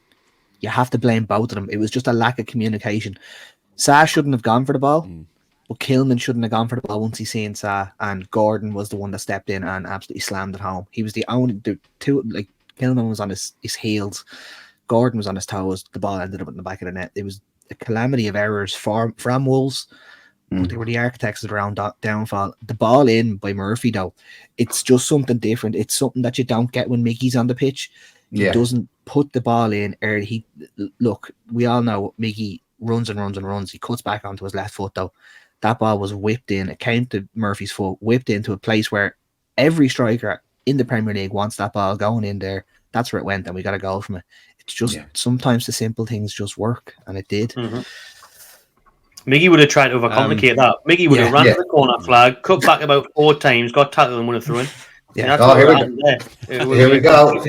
You have to blame both of them. It was just a lack of communication. Sa shouldn't have gone for the ball. But Kilman shouldn't have gone for the ball once he seen Sa, and Gordon was the one that stepped in and absolutely slammed it home. He was the two, like, Kilman was on his heels, Gordon was on his toes, the ball ended up in the back of the net. It was a calamity of errors from Wolves, but they were the architects of the round downfall. The ball in by Murphy, though, it's just something different. It's something that you don't get when Mickey's on the pitch. He doesn't put the ball in early. Look, we all know Mickey runs and runs and runs. He cuts back onto his left foot, though. That ball was whipped in. It came to Murphy's foot, whipped into a place where every striker in the Premier League wants that ball going in there. That's where it went, and we got a goal from it. It's just sometimes the simple things just work, and it did. Mickey would have tried to overcomplicate that. Mickey would have ran to the corner flag, cut back about 4 times, got tackled and won a throw-in. Yeah. Here we go.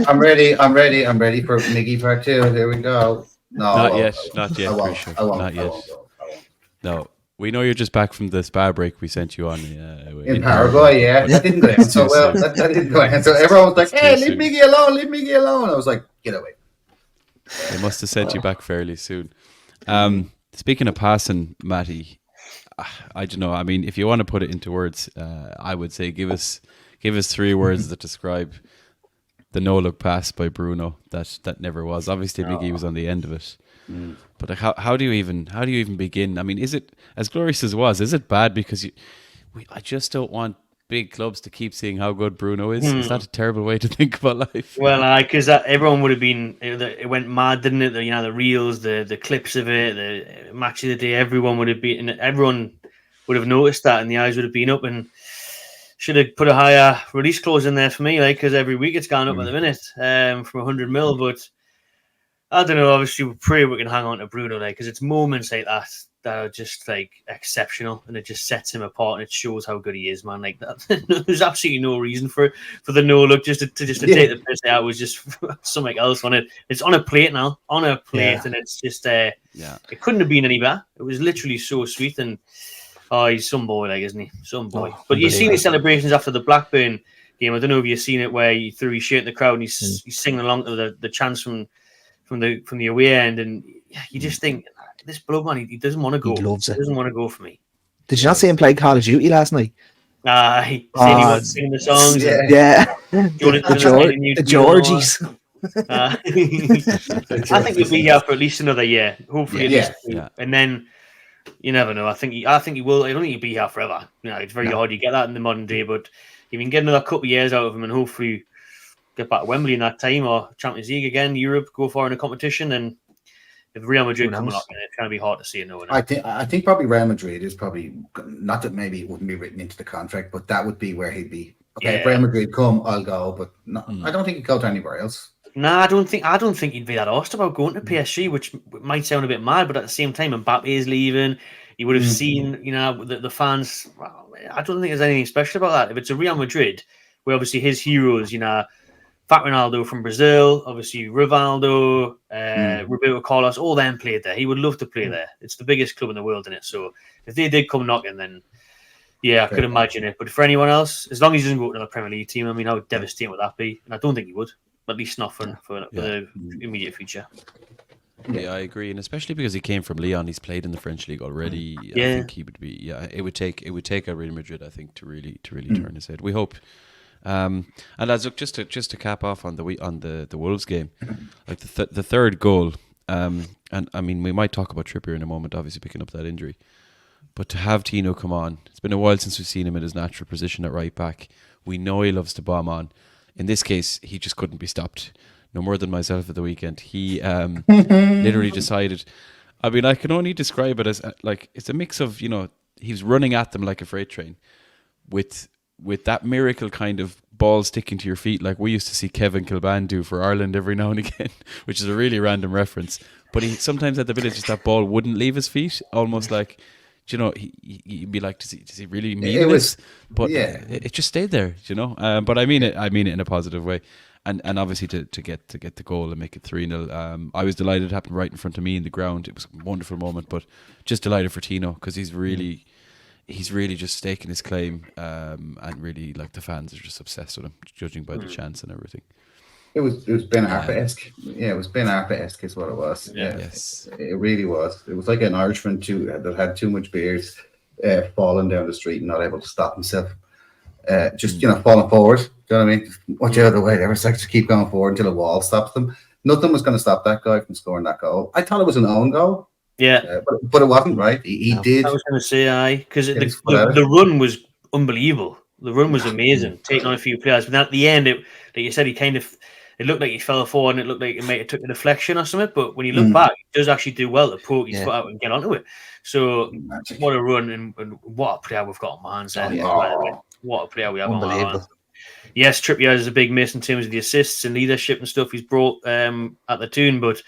I'm ready for Mickey part 2. Here we go. No, not yet. Not yet. I won't. Not yet. No, we know you're just back from the spa break we sent you on in Paraguay. Yeah, that didn't go down so well. That didn't go down. So everyone was like, "Hey, leave Mickey alone! Leave Mickey alone!" I was like, "Get away." They must have sent you back fairly soon. Speaking of passing, Matty, I don't know. I mean, if you want to put it into words, I would say give us 3 words that describe the no-look pass by Bruno that never was. Obviously, Mickey was on the end of it. But like, how do you even begin? I mean, is it, as glorious as it was, is it bad because I just don't want big clubs to keep seeing how good Bruno is? Is that a terrible way to think about life? Well, because everyone would have been, it went mad, didn't it? The reels, the clips of it, the match of the day. Everyone would have noticed that, and the eyes would have been up, and should have put a higher release clause in there for me, like, because every week it's gone up at the minute from 100 mil. But I don't know. Obviously, we pray we can hang on to Bruno, like, because it's moments like that are just like exceptional, and it just sets him apart, and it shows how good he is, man. Like that, there's absolutely no reason for the no look. Just to take the piss out was just something else on it. It's on a plate now, and it's just it couldn't have been any better. It was literally so sweet, and he's some boy, like, isn't he? Some boy. But you've seen his celebrations after the Blackburn game. I don't know if you've seen it where he threw his shirt in the crowd and he's singing along to the chants from the away end, and you just think, this bloke, man, he doesn't want to go. He loves it. He doesn't want to go for me. Did you not see him play Call of Duty last night? He was singing the songs. Yeah. The Georgies. I think he'll be here for at least another year. Hopefully at least 2. And then you never know. I think he will. I don't think he'll be here forever. It's very hard. You get that in the modern day, but you can get another couple of years out of him, and hopefully get back to Wembley in that time, or Champions League again, Europe, go far in a competition. And if Real Madrid come up, it's going to be hard to see it. No, I think probably Real Madrid is probably, not that maybe it wouldn't be written into the contract, but that would be where he'd be. Okay, if Real Madrid come, I'll go, but I don't think he'd go to anywhere else. No, I don't think he'd be that asked about going to PSG, which might sound a bit mad, but at the same time, Mbappe is leaving. You would have seen, the fans. Well, I don't think there's anything special about that. If it's a Real Madrid, where obviously his heroes, Fat Ronaldo from Brazil, obviously Rivaldo, Roberto Carlos, all them played there. He would love to play there. It's the biggest club in the world, isn't it? So if they did come knocking, then I could imagine it. But for anyone else, as long as he doesn't go to another Premier League team, I mean, how devastating would that be? And I don't think he would, at least not for the immediate future. Yeah, I agree, and especially because he came from Lyon, he's played in the French league already. I think he would be. Yeah, it would take a Real Madrid, I think, to really turn his head. We hope. And lads, look, just to cap off on the Wolves game, like the third goal, and I mean, we might talk about Trippier in a moment, obviously picking up that injury, but to have Tino come on, it's been a while since we've seen him in his natural position at right back. We know he loves to bomb on. In this case, he just couldn't be stopped. No more than myself at the weekend. He literally decided. I mean, I can only describe it as like it's a mix of he's running at them like a freight train, with that miracle kind of ball sticking to your feet, like we used to see Kevin Kilban do for Ireland every now and again, which is a really random reference. But he sometimes had the ability just that ball wouldn't leave his feet, almost like he'd be like, does he really mean this? But it just stayed there, But I mean it in a positive way. And obviously to get the goal and make it 3-0. I was delighted it happened right in front of me in the ground. It was a wonderful moment, but just delighted for Tino because he's really just staking his claim, and really, like, the fans are just obsessed with him, judging by the chants and everything. It was Ben Arfa-esque. Yeah, it was Ben Arfa-esque is what it was. Yeah. Yes. It really was. It was like an Irishman that had too much beers, falling down the street and not able to stop himself. Just falling forward. Do you know what I mean? Watch out of the way. They were like to keep going forward until a wall stops them. Nothing was going to stop that guy from scoring that goal. I thought it was an own goal. Yeah, but it wasn't, right? He did. I was going to say aye, because Yeah, the run was unbelievable. The run was amazing, taking on a few players. But then at the end, like you said, it looked like he fell forward and it looked like it might have took a deflection or something. But when you look back, he does actually do well to poke his foot out and get onto it. So what a run and what a player we've got on my hands there. What a player we have on our hands. Yes, Trippier is a big miss in terms of the assists and leadership and stuff he's brought at the tune. But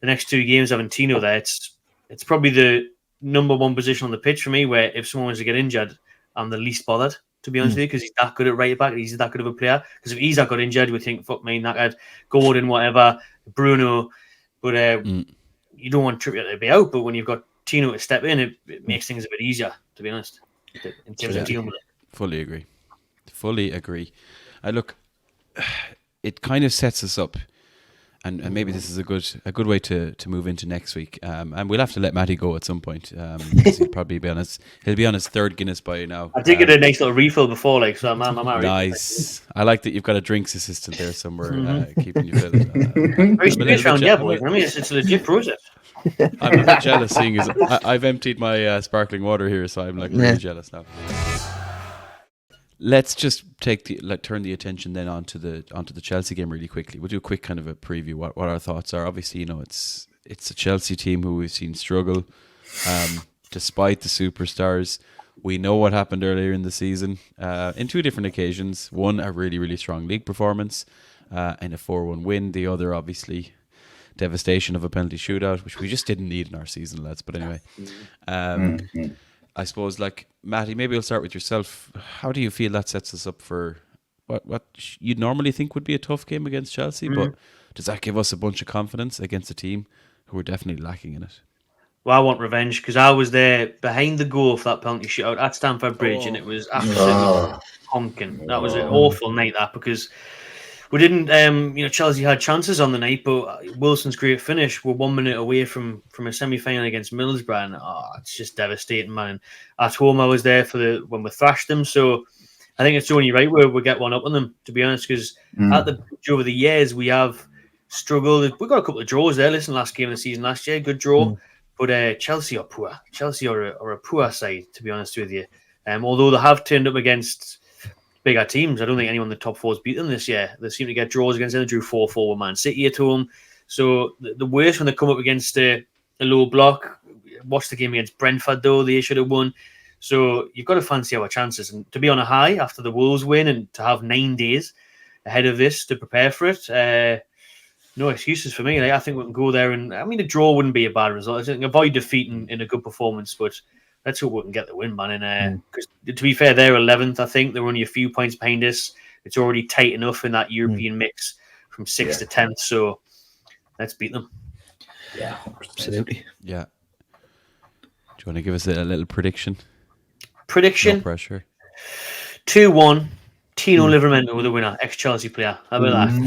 the next 2 games having Tino there, it's probably the number one position on the pitch for me where if someone was to get injured, I'm the least bothered, to be honest with you, because he's that good at right back. He's that good of a player. Because if he's that got injured, we think, fuck me, knackered, Gordon, whatever, Bruno. But you don't want Trippier to be out. But when you've got Tino to step in, it makes things a bit easier, to be honest, in terms of dealing with it. Fully agree. Look, it kind of sets us up. And maybe this is a good way to move into next week. And we'll have to let Matty go at some point. He'll probably be on his 3rd Guinness by now. I did get a nice little refill before, like, so I'm alright. Nice. I like that you've got a drinks assistant there somewhere keeping you filled. Very space round, yeah, boys. I mean, it's a legit process. I'm a bit jealous, seeing as I've emptied my sparkling water here, so I'm like really jealous now. Let's just turn the attention then onto the Chelsea game really quickly. We'll do a quick kind of a preview what our thoughts are. Obviously, it's a Chelsea team who we've seen struggle despite the superstars. We know what happened earlier in the season in 2 different occasions. One, a really, really strong league performance and a 4-1 win. The other, obviously, devastation of a penalty shootout, which we just didn't need in our season, lads. But anyway, I suppose, like, Matty, maybe we'll start with yourself. How do you feel that sets us up for what you'd normally think would be a tough game against Chelsea? But does that give us a bunch of confidence against a team who are definitely lacking in it? Well, I want revenge because I was there behind the goal for that penalty shootout at Stamford Bridge, and it was absolutely honking. That was an awful night, because we didn't, Chelsea had chances on the night, but Wilson's great finish. We're 1 minute away from a semi-final against Middlesbrough, and it's just devastating, man. At home, I was there when we thrashed them, so I think it's only right where we get one up on them, to be honest, because over the years we have struggled. We got a couple of draws there. Listen, last game of the season last year, good draw, but Chelsea are poor. Chelsea are a poor side, to be honest with you. Although they have turned up against bigger teams. I don't think anyone in the top 4 has beat them this year. They seem to get draws against them. They drew 4-4 with Man City at home. So the worst when they come up against a low block. Watch the game against Brentford, though. They should have won. So you've got to fancy our chances. And to be on a high after the Wolves win and to have 9 days ahead of this to prepare for it, no excuses for me. I think we can go there. And I mean, a draw wouldn't be a bad result. I think avoid defeat in a good performance, but let's hope we can get the win, man. And because to be fair, they're 11th. I think they're only a few points behind us. It's already tight enough in that European mix from 6th to 10th. So let's beat them. Yeah, absolutely. Yeah. Do you want to give us a little prediction? No pressure. 2-1. Tino Livramento with the winner, ex-Chelsea player. How about that?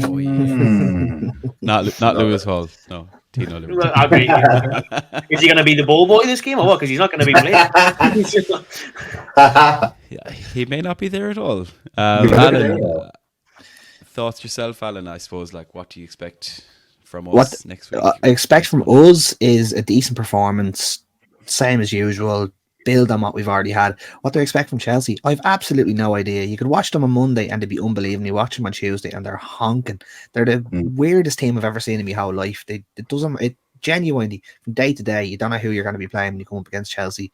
Not Lewis Hall. No. Tino Livramento. I mean, is he going to be the ball boy this game or what? Because he's not going to be playing. Yeah, he may not be there at all. Alan, thoughts yourself, Alan? I suppose, what do you expect from us next week? I expect from us is a decent performance, same as usual. Build on what we've already had. What do I expect from Chelsea? I've absolutely no idea. You could watch them on Monday and they'd be unbelievable. You watch them on Tuesday and they're honking. They're the weirdest team I've ever seen in my whole life. It genuinely, from day to day, you don't know who you're going to be playing when you come up against Chelsea.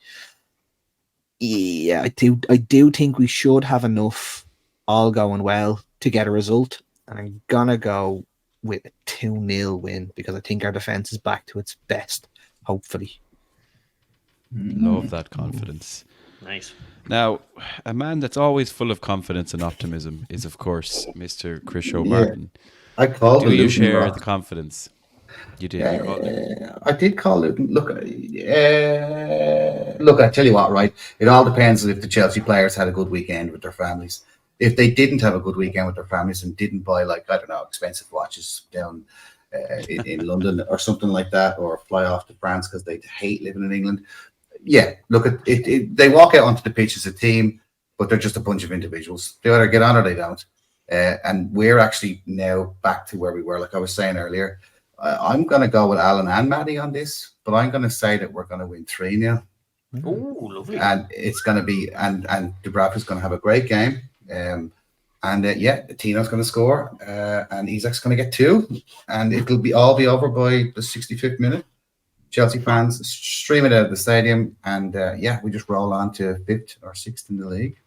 Yeah, I do think we should have enough all going well to get a result. And I'm going to go with a 2-0 win because I think our defence is back to its best, hopefully. Love that confidence. Nice. Now, a man that's always full of confidence and optimism is, of course, Mr. Chris O'Martin. I called. Do you share the confidence? You did. I did call it. Look, I tell you what, right? It all depends if the Chelsea players had a good weekend with their families. if they didn't have a good weekend with their families and didn't buy, like, I don't know, expensive watches down in London or something like that, or fly off to France because they hate living in England. Yeah, look at it. They walk out onto the pitch as a team, but they're just a bunch of individuals. They either get on or they don't. And we're actually now back to where we were. Like I was saying earlier, I'm going to go with Alan and Matty on this, but I'm going to say that we're going to win 3-0. Oh, lovely. And it's going to be, and Dubravka's going to have a great game. Tino's going to score, and Isak's going to get 2, and it'll all be over by the 65th minute. Chelsea fans stream it out of the stadium, and we just roll on to 5th or 6th in the league.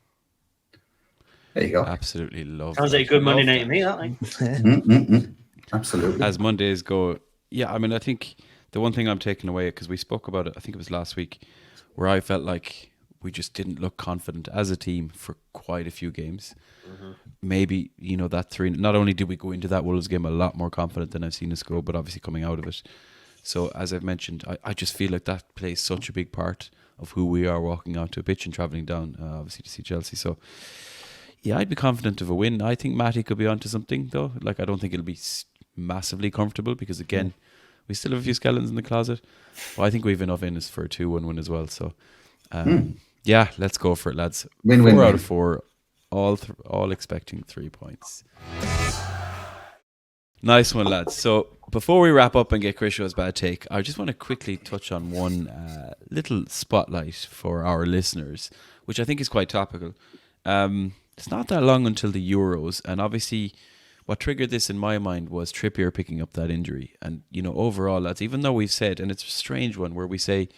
There you go. Absolutely love. Sounds like a good Monday night to me, that like. Absolutely. As Mondays go, yeah. I mean, I think the one thing I'm taking away, because we spoke about it, I think it was last week, where I felt like we just didn't look confident as a team for quite a few games. Mm-hmm. Maybe, that 3, not only did we go into that Wolves game a lot more confident than I've seen us go, but obviously coming out of it. So as I've mentioned, I just feel like that plays such a big part of who we are walking onto a pitch and travelling down, obviously, to see Chelsea. So yeah, I'd be confident of a win. I think Matty could be onto something, though. Like, I don't think it'll be massively comfortable because, again, we still have a few skeletons in the closet. Well, I think we've enough in us for a 2-1 win as well. So, yeah, let's go for it, lads. Win, 4 out of 4, all expecting 3 points. Nice one, lads. So, before we wrap up and get Chrisio's bad take, I just want to quickly touch on one little spotlight for our listeners, which I think is quite topical. It's not that long until the Euros, and obviously what triggered this in my mind was Trippier picking up that injury. And, overall, lads, even though we've said, and it's a strange one, where we say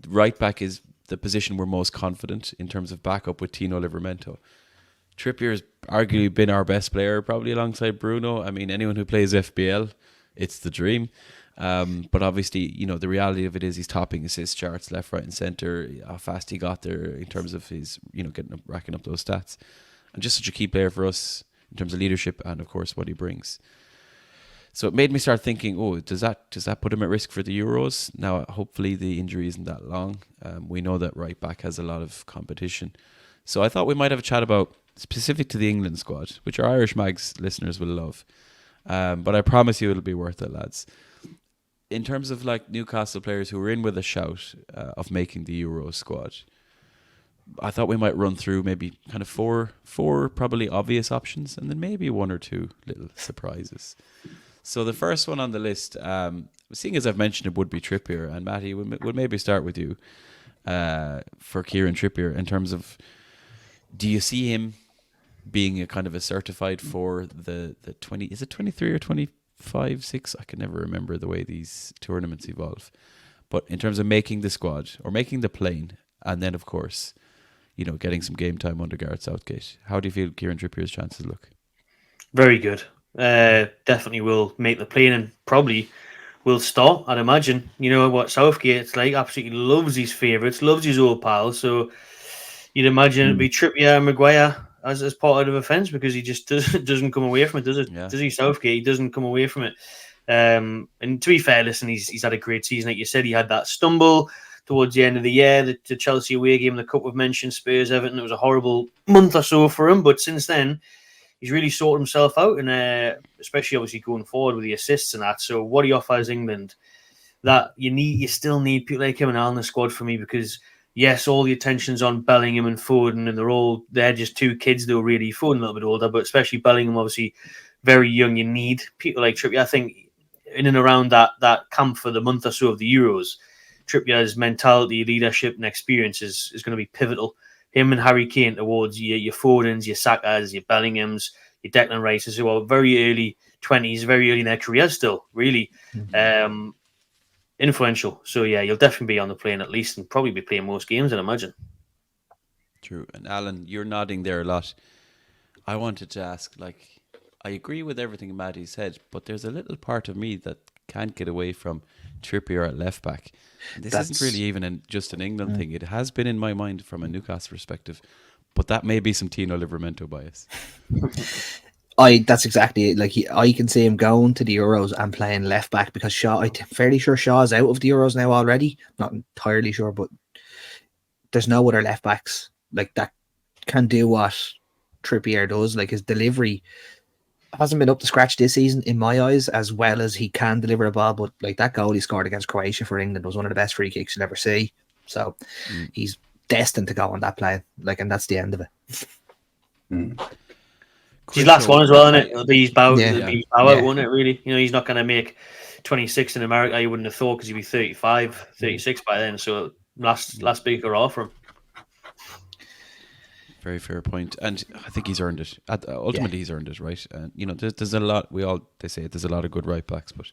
right back is the position we're most confident in terms of backup with Tino Livramento. Trippier's arguably been our best player, probably alongside Bruno. I mean, anyone who plays FBL, it's the dream. But obviously, the reality of it is he's topping assist charts left, right, and centre. How fast he got there in terms of his, racking up those stats, and just such a key player for us in terms of leadership and, of course, what he brings. So it made me start thinking, does that put him at risk for the Euros? Now, hopefully, the injury isn't that long. We know that right back has a lot of competition, so I thought we might have a chat about specific to the England squad, which our Irish Mags listeners will love. But I promise you, it'll be worth it, lads. In terms of like Newcastle players who were in with a shout of making the Euro squad, I thought we might run through maybe kind of four probably obvious options, and then maybe 1 or 2 little surprises. So the first one on the list, seeing as I've mentioned it, would be Trippier. And Matty, we'll maybe start with you for Kieran Trippier in terms of, do you see him being a kind of a certified for the 20, is it 23 or 25, 6? I can never remember the way these tournaments evolve. But in terms of making the squad or making the plane, and then of course, getting some game time under Gareth Southgate, how do you feel Kieran Trippier's chances look? Very good. Definitely will make the plane and probably will start, I'd imagine. You know what Southgate's like, absolutely loves his favourites, loves his old pals. So you'd imagine it'd be Trippier and Maguire as part of the defence, because he just doesn't come away from it, does it? Yeah. Does he, Southgate? He doesn't come away from it. And to be fair, listen, he's had a great season. Like you said, he had that stumble towards the end of the year, the Chelsea away game, the cup we've mentioned, Spurs, Everton. It was a horrible month or so for him, but since then, he's really sorted himself out, and especially obviously going forward with the assists and that. So what he offers England, that you still need people like him and Al in the squad for me, because yes, all the attention's on Bellingham and Foden, and they're just 2 kids though, really. Foden a little bit older, but especially Bellingham, obviously very young. You need people like Trippier. I think in and around that camp for the month or so of the Euros, Trippier's mentality, leadership, and experience is going to be pivotal. Him and Harry Kane towards your Fodens, your Sakas, your Bellinghams, your Declan Rices, who are very early 20s, very early in their career still, really influential. So yeah, you'll definitely be on the plane at least, and probably be playing most games, I'd imagine. True. And Alan, you're nodding there a lot. I wanted to ask, I agree with everything Matty said, but there's a little part of me that can't get away from Trippier at left back. This isn't really even just an England thing. It has been in my mind from a Newcastle perspective, but that may be some Tino Livramento bias. That's exactly it. I can see him going to the Euros and playing left back, because I'm fairly sure Shaw's out of the Euros now already. Not entirely sure, but there's no other left backs that can do what Trippier does. Like his delivery hasn't been up to scratch this season in my eyes, as well as he can deliver a ball. But like that goal he scored against Croatia for England was one of the best free kicks you'll ever see. So he's destined to go on that plane. Like, and that's the end of it. His last one as well, isn't it? It'll be his bow. Yeah. It'll be his bow out, won't it? Really, he's not going to make 26 in America. You wouldn't have thought, because he'd be 35, 36 by then. So last big hurrah for him. Very fair point, and I think he's earned it. Ultimately, he's earned it, right? And there's a lot. They say there's a lot of good right backs, but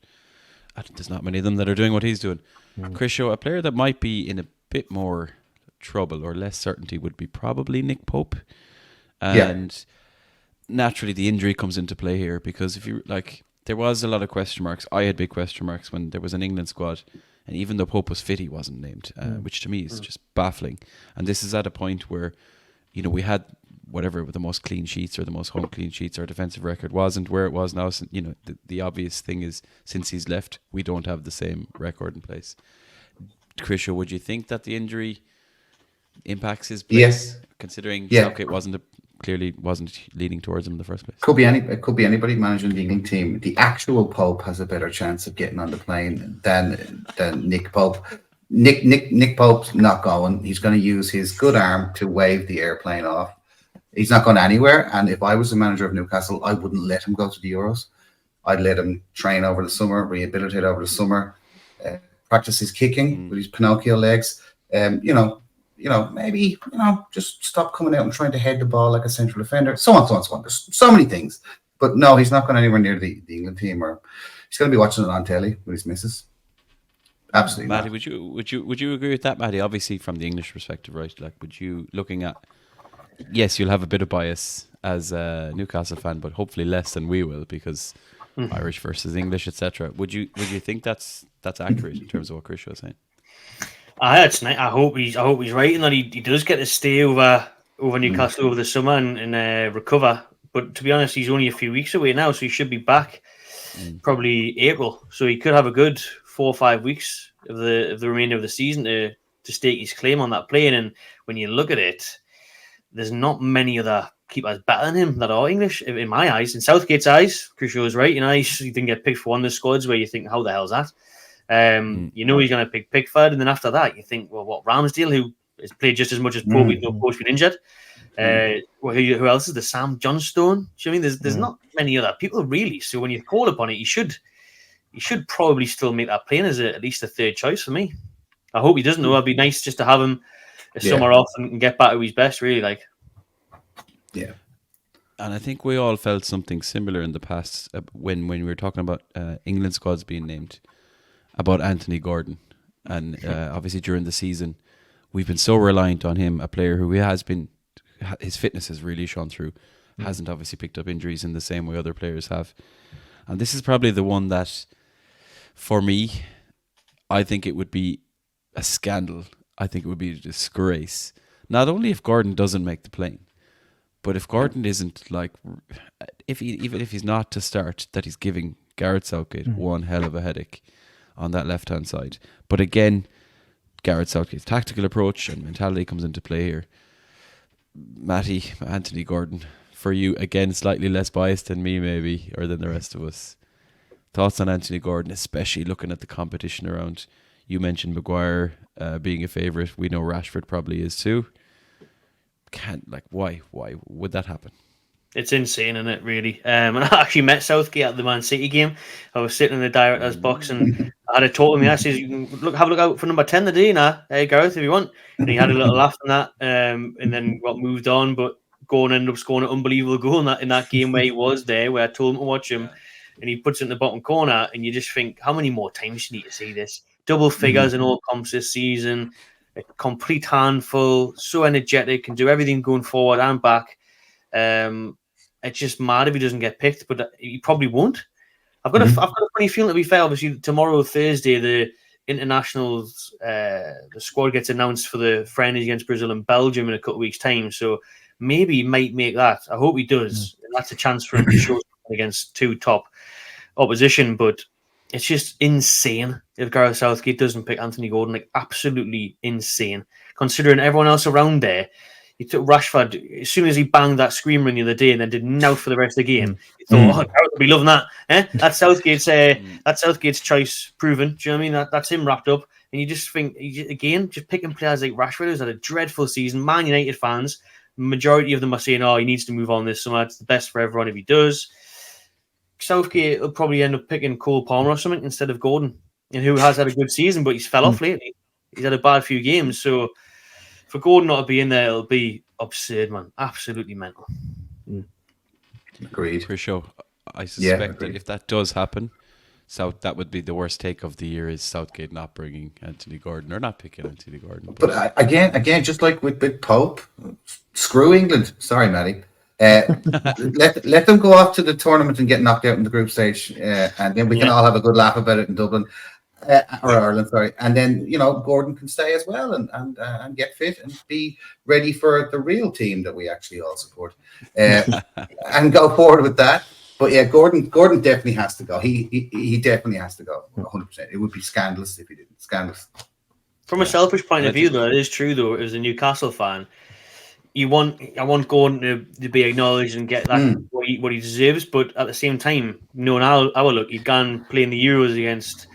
there's not many of them that are doing what he's doing. Chris Shaw, a player that might be in a bit more trouble or less certainty would be probably Nick Pope, and naturally the injury comes into play here, because if you there was a lot of question marks. I had big question marks when there was an England squad, and even though Pope was fit, he wasn't named, which to me is just baffling. And this is at a point where we had whatever the most clean sheets or the most home clean sheets. Our defensive record wasn't where it was now. The obvious thing is, since he's left, we don't have the same record in place. Krisha, would you think that the injury impacts his place? Yes. Considering Southgate clearly wasn't leaning towards him in the first place. It could be anybody managing the England team. The actual Pope has a better chance of getting on the plane than Nick Pope. Nick Pope's not going. He's going to use his good arm to wave the airplane off. He's not going anywhere. And if I was the manager of Newcastle, I wouldn't let him go to the Euros. I'd let him train over the summer, rehabilitate over the summer, practice his kicking with his Pinocchio legs. Maybe just stop coming out and trying to head the ball like a central defender. So on, so on, so on. There's so many things. But no, he's not going anywhere near the England team, or he's going to be watching it on telly with his missus. Absolutely, Matty. Not. Would you agree with that, Matty? Obviously, from the English perspective, right? Like, would you looking at? Yes, you'll have a bit of bias as a Newcastle fan, but hopefully less than we will, because Irish versus English, etc. Would you think that's accurate in terms of what Chris was saying? I hope he's right, and that he does get to stay over Newcastle over the summer and recover. But to be honest, he's only a few weeks away now, so he should be back probably April. So he could have a good 4 or 5 weeks of the remainder of the season to stake his claim on that plane. And when you look at it, there's not many other keepers better than him that are English, in my eyes. In Southgate's eyes, Chris is right. He didn't get picked for one of the squads where you think, how the hell's that? He's going to pick Pickford, and then after that, you think, well, what, Ramsdale, who has played just as much as Pope, no Pope's been injured. Who else is there? Sam Johnstone. Do you know what I mean? There's not many other people really. So when you call upon it, you should probably still make that plane as at least a third choice for me. I hope he doesn't. It'd be nice just to have him a summer off and get back to his best. Really, like. Yeah. And I think we all felt something similar in the past when we were talking about England squads being named, about Anthony Gordon. And obviously during the season, we've been so reliant on him, a player who his fitness has really shone through, hasn't obviously picked up injuries in the same way other players have. And this is probably the one that, for me, I think it would be a scandal. I think it would be a disgrace. Not only if Gordon doesn't make the plane, but if Gordon isn't, even if he's not to start, that he's giving Gareth Southgate one hell of a headache on that left-hand side. But again, Gareth Southgate's tactical approach and mentality comes into play here. Matty, Anthony Gordon, for you, again, slightly less biased than me maybe, or than the rest of us. Thoughts on Anthony Gordon, especially looking at the competition around? You mentioned Maguire being a favourite. We know Rashford probably is too. Why would that happen? It's insane, isn't it, really? And I actually met Southgate at the Man City game. I was sitting in the director's box and I had a talk with him. I said, have a look out for number 10 today, hey, Gareth, if you want. And he had a little laugh on that and then got moved on. But Gordon ended up scoring an unbelievable goal in that game where he was there, where I told him to watch him. And he puts it in the bottom corner. And you just think, how many more times do you need to see this? Double figures in all comps this season. A complete handful, so energetic, can do everything going forward and back. It's just mad if he doesn't get picked, but he probably won't. I've got a funny feeling, to be fair. Obviously, tomorrow, Thursday, the internationals, the squad gets announced for the friendlies against Brazil and Belgium in a couple of weeks' time. So maybe he might make that. I hope he does. And that's a chance for him to show something against two top opposition. But it's just insane if Gareth Southgate doesn't pick Anthony Gordon. Absolutely insane. Considering everyone else around there, He took Rashford as soon as he banged that screamer the other day, and then did nout for the rest of the game. You thought, I would be loving that. That's Southgate's choice proven. Do you know what I mean? That's him wrapped up. And you just think, just picking players like Rashford, who's had a dreadful season. Man United fans, majority of them are saying, he needs to move on this summer. It's the best for everyone if he does. Southgate will probably end up picking Cole Palmer or something instead of Gordon, and who has had a good season, but he's fell off lately. He's had a bad few games. So for Gordon not to be in there, it'll be absurd, man. Absolutely mental. Agreed. For sure. I suspect that if that does happen, that would be the worst take of the year, is Southgate not bringing Anthony Gordon, or not picking Anthony Gordon. But again, just like with Pope, screw England. Sorry, Matty. Let them go off to the tournament and get knocked out in the group stage, and then we can all have a good laugh about it in Dublin or Ireland. Sorry, and then Gordon can stay as well and get fit and be ready for the real team that we actually all support, and go forward with that. But yeah, Gordon definitely has to go. He definitely has to go. 100%. It would be scandalous if he didn't. Scandalous. From a selfish point of view, though, it is true. Though, as a Newcastle fan, I want Gordon to be acknowledged and get that what he deserves. But at the same time, knowing our look, he'd gone play in the Euros against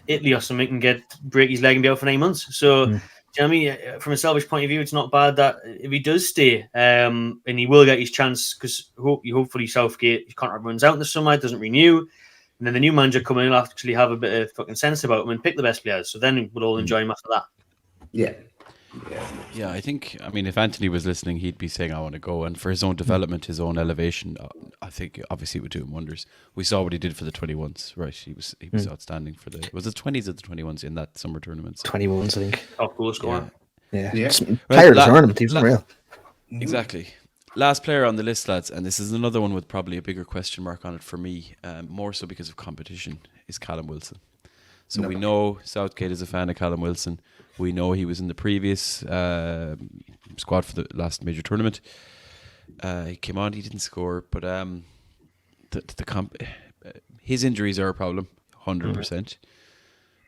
Italy or something and break his leg and be out for 9 months. So, do you know what I mean? From a selfish point of view, it's not bad that if he does stay, and he will get his chance, because hopefully Southgate, his contract runs out in the summer, doesn't renew, and then the new manager coming in will actually have a bit of fucking sense about him and pick the best players. So then we'll all enjoy him after that. Yeah, I think, if Anthony was listening, he'd be saying, I want to go. And for his own development, his own elevation, I think obviously it would do him wonders. We saw what he did for the 21s, right? He was outstanding for was it 20s or the 21s in that summer tournament? 21s, I think. Top goal scorer. Yeah. Right, Player of the tournament, he was unreal. Exactly. Last player on the list, lads, and this is another one with probably a bigger question mark on it for me, more so because of competition, is Callum Wilson. So we know Southgate is a fan of Callum Wilson. We know he was in the previous squad for the last major tournament. He came on, he didn't score, but his injuries are a problem, 100%.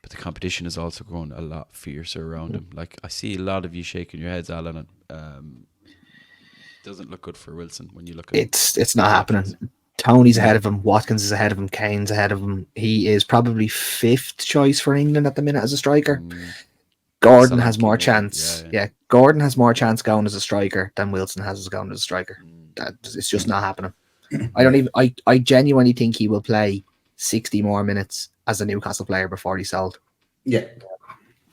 But the competition has also grown a lot fiercer around him. Like, I see a lot of you shaking your heads, Alan. Doesn't look good for Wilson when you look at it. It's not happening. Tony's ahead of him. Watkins is ahead of him. Kane's ahead of him. He is probably 5th choice for England at the minute as a striker. Gordon has more chance. Yeah, Gordon has more chance going as a striker than Wilson has going as a striker. It's just not happening. I genuinely think he will play 60 more minutes as a Newcastle player before he's sold. Yeah.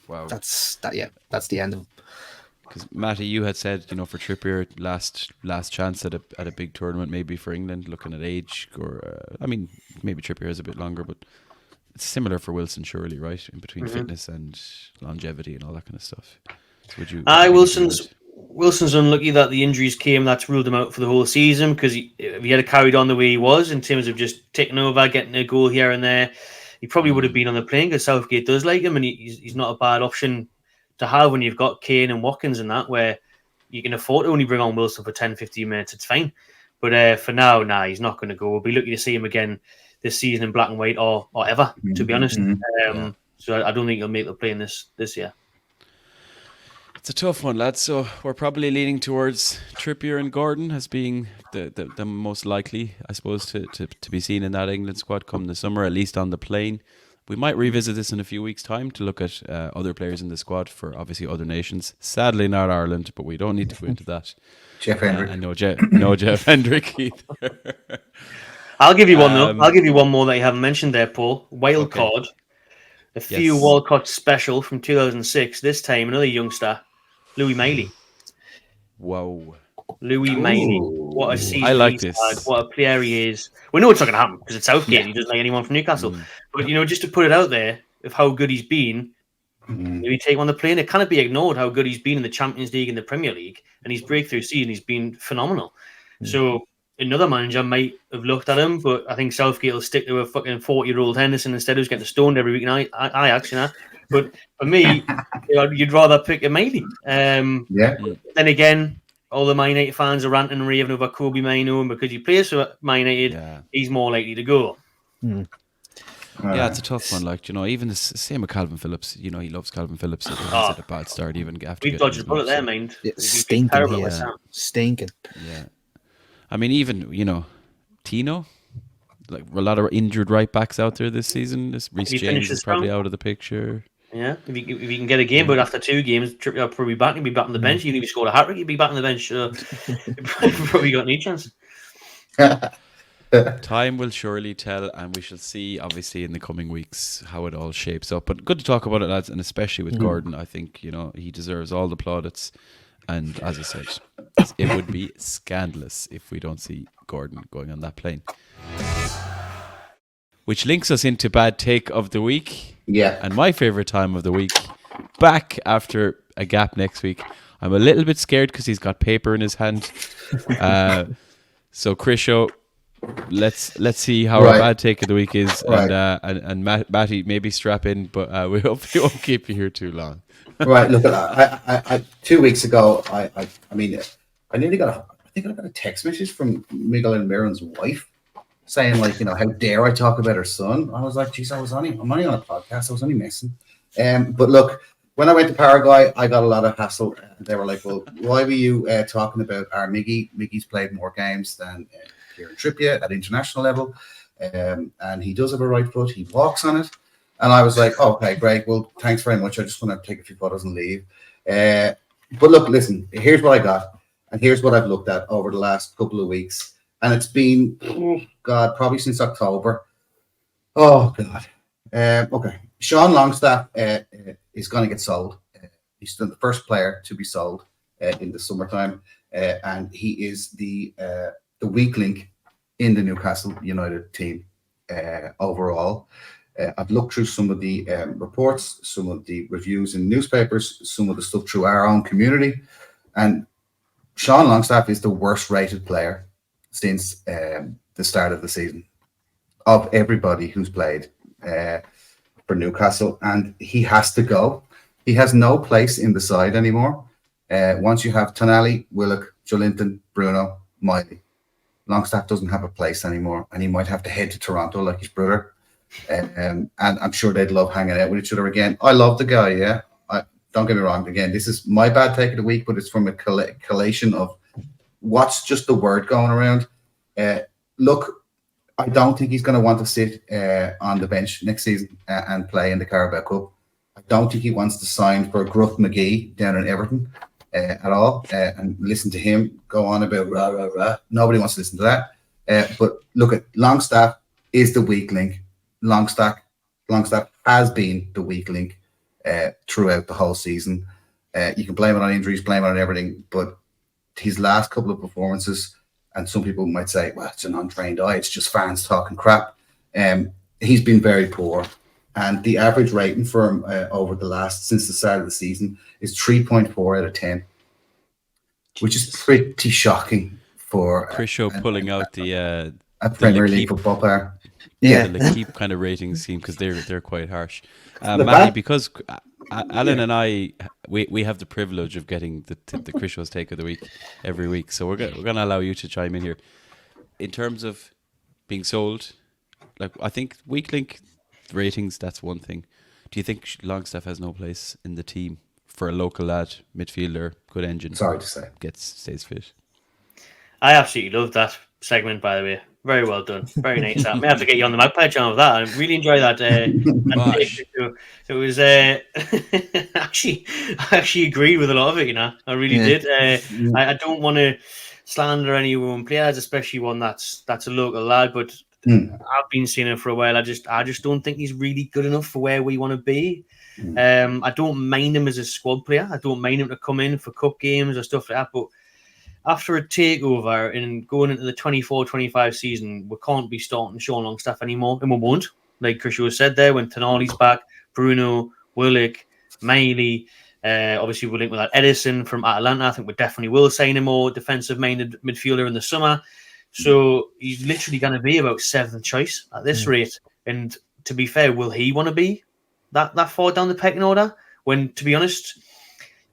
Wow. That's the end of him. Because Matty, you had said, for Trippier, last chance at a big tournament, maybe for England, looking at age, or maybe Trippier is a bit longer, but it's similar for Wilson, surely, right? In between fitness and longevity and all that kind of stuff. So would you? Wilson's unlucky that the injuries came. That's ruled him out for the whole season, because if he had carried on the way he was in terms of just taking over, getting a goal here and there, he probably would have been on the plane, because Southgate does like him, and he's not a bad option to have when you've got Kane and Watkins and that, where you can afford to only bring on Wilson for 10-15 minutes. It's fine. But for now, he's not going to go. We'll be lucky to see him again this season in black and white or ever, to be honest. So I don't think he'll make the play in this year. It's a tough one, lads. So we're probably leaning towards Trippier and Gordon as being the most likely, I suppose, to be seen in that England squad come the summer, at least on the plane. We might revisit this in a few weeks' time to look at other players in the squad for obviously other nations. Sadly, not Ireland, but we don't need to go into that. Jeff Hendrick. And no Jeff Hendrick either. I'll give you one though. I'll give you one more that you haven't mentioned there, Paul. Wildcard. A few wildcard special from 2006. This time, another youngster, Louis Miley. Whoa. Louis Miley. What a season I like he's this. had. What a player he is. We know it's not going to happen because it's Southgate. He doesn't like anyone from Newcastle. But, just to put it out there of how good he's been, maybe take on the plane. It cannot be ignored how good he's been in the Champions League and the Premier League. And his breakthrough season, he's been phenomenal. So another manager might have looked at him, but I think Southgate will stick to a fucking 40-year-old Henderson instead, who's getting stoned every week. And I actually, but for me, you'd rather pick a Miley. Then again, all the Man United fans are ranting and raving over Kobe Mainoo, and because he plays for Man United, he's more likely to go. Yeah, it's a tough one. Like, even the same with Calvin Phillips. He loves Calvin Phillips. He's had a bad start even after We've getting dodged his a bullet move, there, so- mind. Stinking, Terrible he with is. Sam. Stinking. Yeah. I mean, even, Tino, like a lot of injured right backs out there this season. Reece he James finishes is probably strong. out of the picture. Yeah, if you can get a game, but after 2 games, Trippier will probably back. He'll be back on the bench. Even if he scored a hat trick, he'd be back on the bench. So probably got any chance. Time will surely tell, and we shall see, obviously, in the coming weeks how it all shapes up. But good to talk about it, lads, and especially with Gordon. I think, he deserves all the plaudits. And as I said, it would be scandalous if we don't see Gordon going on that plane. Which links us into bad take of the week. Yeah. And my favourite time of the week. Back after a gap next week. I'm a little bit scared because he's got paper in his hand. So, Krisho, let's see how our bad take of the week is. Right. And Matty, maybe strap in, but we hope we won't keep you here too long. Right. Look at that. I 2 weeks ago, I nearly got I got a text message from Miguel and Miron's wife saying, like, how dare I talk about her son? I was like, geez, I'm only on a podcast. I was only messing. But look, when I went to Paraguay, I got a lot of hassle. They were like, well, why were you talking about our Miggy? Miggy's played more games than Kieran Trippier at international level. And he does have a right foot. He walks on it. And I was like, oh, okay, great. Well, thanks very much. I just want to take a few photos and leave. But look, listen, here's what I got. And here's what I've looked at over the last couple of weeks. And it's been, probably since October. Oh, God. Okay. Sean Longstaff is going to get sold. He's the first player to be sold in the summertime. And he is the weak link in the Newcastle United team overall. I've looked through some of the reports, some of the reviews in newspapers, some of the stuff through our own community. And Sean Longstaff is the worst rated player since the start of the season of everybody who's played for Newcastle. And he has to go. He has no place in the side anymore. Once you have Tonali, Willock, Joelinton, Bruno, Miley, Longstaff doesn't have a place anymore. And he might have to head to Toronto like his brother. And I'm sure they'd love hanging out with each other again. I love the guy, yeah. Don't get me wrong. Again, this is my bad take of the week, but it's from a collation of what's just the word going around. Look, I don't think he's going to want to sit on the bench next season and play in the Carabao Cup. I don't think he wants to sign for Gruff McGee down in Everton at all and listen to him go on about rah, rah, rah. Nobody wants to listen to that. But look, at Longstaff is the weak link. Longstaff has been the weak link throughout the whole season. You can blame it on injuries, blame it on everything, but his last couple of performances, and some people might say, well, it's an untrained eye, it's just fans talking crap. He's been very poor, and the average rating for him since the start of the season is 3.4 out of 10, which is pretty shocking for Krisho pulling out the Premier League football player. Yeah, the L'Equipe kind of rating scheme, because they're quite harsh. Matty, because Alan and I, we have the privilege of getting the Krisho's take of the week every week, so we're gonna allow you to chime in here. In terms of being sold, like, I think weak link ratings, that's one thing. Do you think Longstaff has no place in the team for a local lad, midfielder, good engine? Sorry to say, stays fit. I absolutely love that segment, by the way. Very well done. Very nice. I may have to get you on the Magpie channel with that. I really enjoy that. It was I actually agreed with a lot of it. I really did. I don't want to slander any one players, especially one that's a local lad. But I've been seeing him for a while. I just don't think he's really good enough for where we want to be. I don't mind him as a squad player. I don't mind him to come in for cup games or stuff like that. But after a takeover and going into the 24-25 season, we can't be starting Sean Longstaff anymore, and we won't. Like Krisho said there, when Tonali's back, Bruno, Willock, Miley, obviously we're linked with that Edison from Atalanta. I think we definitely will sign a more defensive-minded midfielder in the summer. So he's literally going to be about 7th choice at this rate. And to be fair, will he want to be that far down the pecking order? When, to be honest,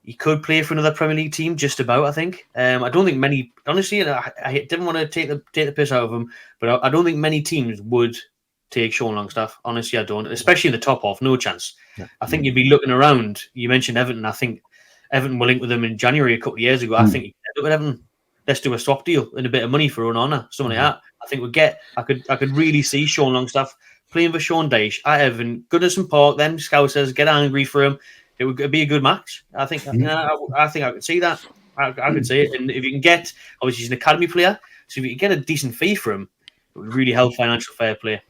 he could play for another Premier League team, just about, I think. I don't think many, honestly, I didn't want to take the piss out of him, but I don't think many teams would take Sean Longstaff. Honestly, I don't. Especially in the top half, no chance. No. I think you'd be looking around. You mentioned Everton. I think Everton were linked with them in January a couple of years ago. I think you could end up with Everton. Let's do a swap deal and a bit of money for Onana, something like that. I think we'd get. I could really see Sean Longstaff playing for Sean Dyche at Everton, Goodison Park. Then Scousers get angry for him. It would be a good match. I think. I think I could see that. I could see it. And if you can get, obviously he's an academy player, so if you can get a decent fee for him, it would really help financial fair play.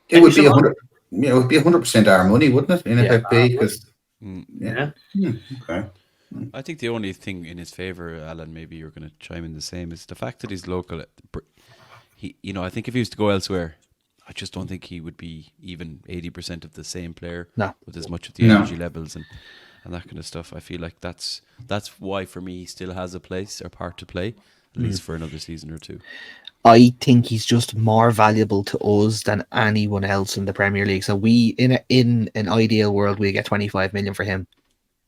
It would be 100. It would be 100% our money, wouldn't it? In FFP, because okay. I think the only thing in his favour, Alan, maybe you're going to chime in the same, is the fact that he's local. He, I think if he was to go elsewhere, I just don't think he would be even 80% of the same player with as much of the energy levels and that kind of stuff. I feel like that's why for me he still has a place or part to play, at least for another season or two. I think he's just more valuable to us than anyone else in the Premier League. So we, in an ideal world, we get 25 million for him.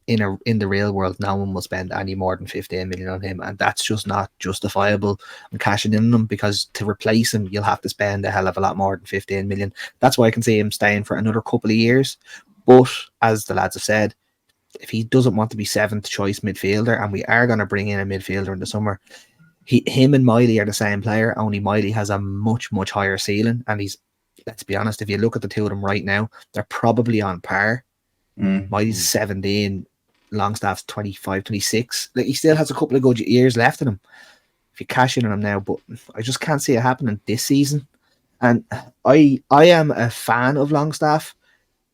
In the real world, no one will spend any more than 15 million on him, and that's just not justifiable. I'm cashing in on him because to replace him, you'll have to spend a hell of a lot more than 15 million. That's why I can see him staying for another couple of years. But as the lads have said, if he doesn't want to be 7th choice midfielder, and we are going to bring in a midfielder in the summer, him and Miley are the same player, only Miley has a much, much higher ceiling, and he's, let's be honest, if you look at the two of them right now, they're probably on par. Miley's 17, Longstaff's 25, 26. Like, he still has a couple of good years left in him if you cash in on him now, but I just can't see it happening this season. And I am a fan of Longstaff,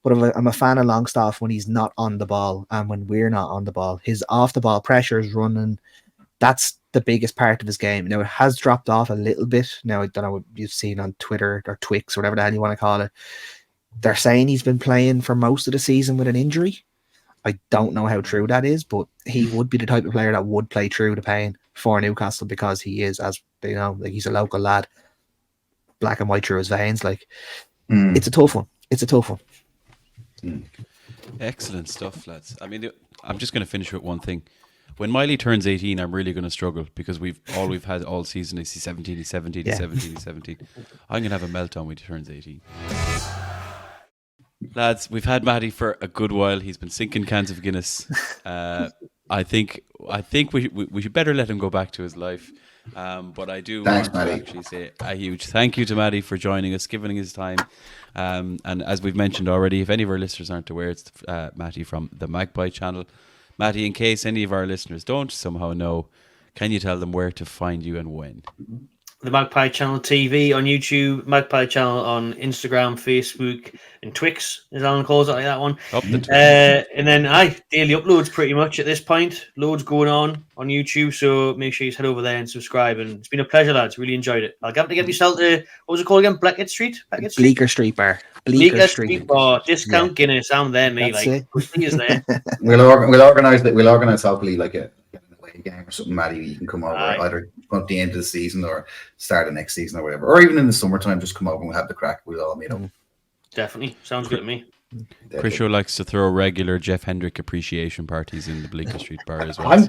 but I'm a fan of Longstaff when he's not on the ball and when we're not on the ball. His off the ball pressure is running. That's the biggest part of his game. Now, it has dropped off a little bit. Now, I don't know what you've seen on Twitter or Twix or whatever the hell you want to call it. They're saying he's been playing for most of the season with an injury. I don't know how true that is, but he would be the type of player that would play through the pain for Newcastle because he is, as they know, like, he's a local lad, black and white through his veins. Like, it's a tough one. It's a tough one. Excellent stuff, lads. I mean, I'm just going to finish with one thing. When Miley turns 18, I'm really going to struggle because we've had all season is he's 17, he's 17, he's 17, he's 17. I'm going to have a meltdown when he turns 18. Lads, we've had Matty for a good while. He's been sinking cans of Guinness. I think we should better let him go back to his life. But I do want to actually say a huge thank you to Matty for joining us, giving his time. And as we've mentioned already, if any of our listeners aren't aware, it's Matty from the Magpie channel. Matty, in case any of our listeners don't somehow know, can you tell them where to find you and when? The Magpie Channel TV on YouTube, Magpie Channel on Instagram, Facebook, and Twix, as Alan calls it, like that one. And then daily uploads pretty much at this point. Loads going on YouTube, so make sure you head over there and subscribe. And it's been a pleasure, lads. Really enjoyed it. I'll have to get myself to, what was it called again? Bleecker Street Bar. Bleecker Street Bar. Discount Guinness. I'm there, mate. That's like, he is there. We'll organise that. We'll organise hopefully like a away game or something, Matty. You can come over either at the end of the season or start of next season or whatever, or even in the summertime. Just come over and we'll have the crack. We'll all meet up. Definitely sounds good to me. Chriso likes to throw regular Jeff Hendrick appreciation parties in the Bleecker Street Bar as well. I'm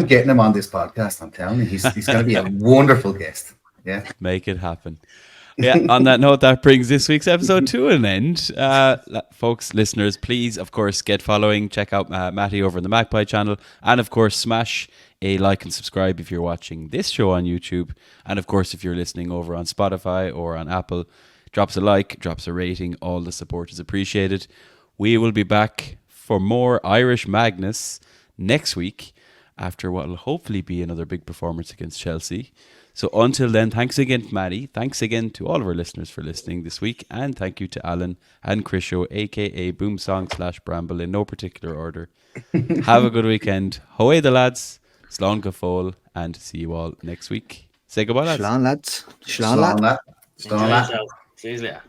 getting him on this podcast. I'm telling you, he's going to be a wonderful guest. Yeah, make it happen. Yeah, on that note, that brings this week's episode to an end. Folks, listeners, please, of course, get following. Check out Matty over in the Magpie channel. And, of course, smash a like and subscribe if you're watching this show on YouTube. And, of course, if you're listening over on Spotify or on Apple, drops a like, drops a rating. All the support is appreciated. We will be back for more Irish Magnus next week after what will hopefully be another big performance against Chelsea. So until then, thanks again, Matty. Thanks again to all of our listeners for listening this week. And thank you to Alan and Chriso, a.k.a. Boomsong/Bramble, in no particular order. Have a good weekend. Hoay the lads. Slán go fóill. And see you all next week. Say goodbye, lads. Slán, lads. Slán, lads. Slán, lads. See you later.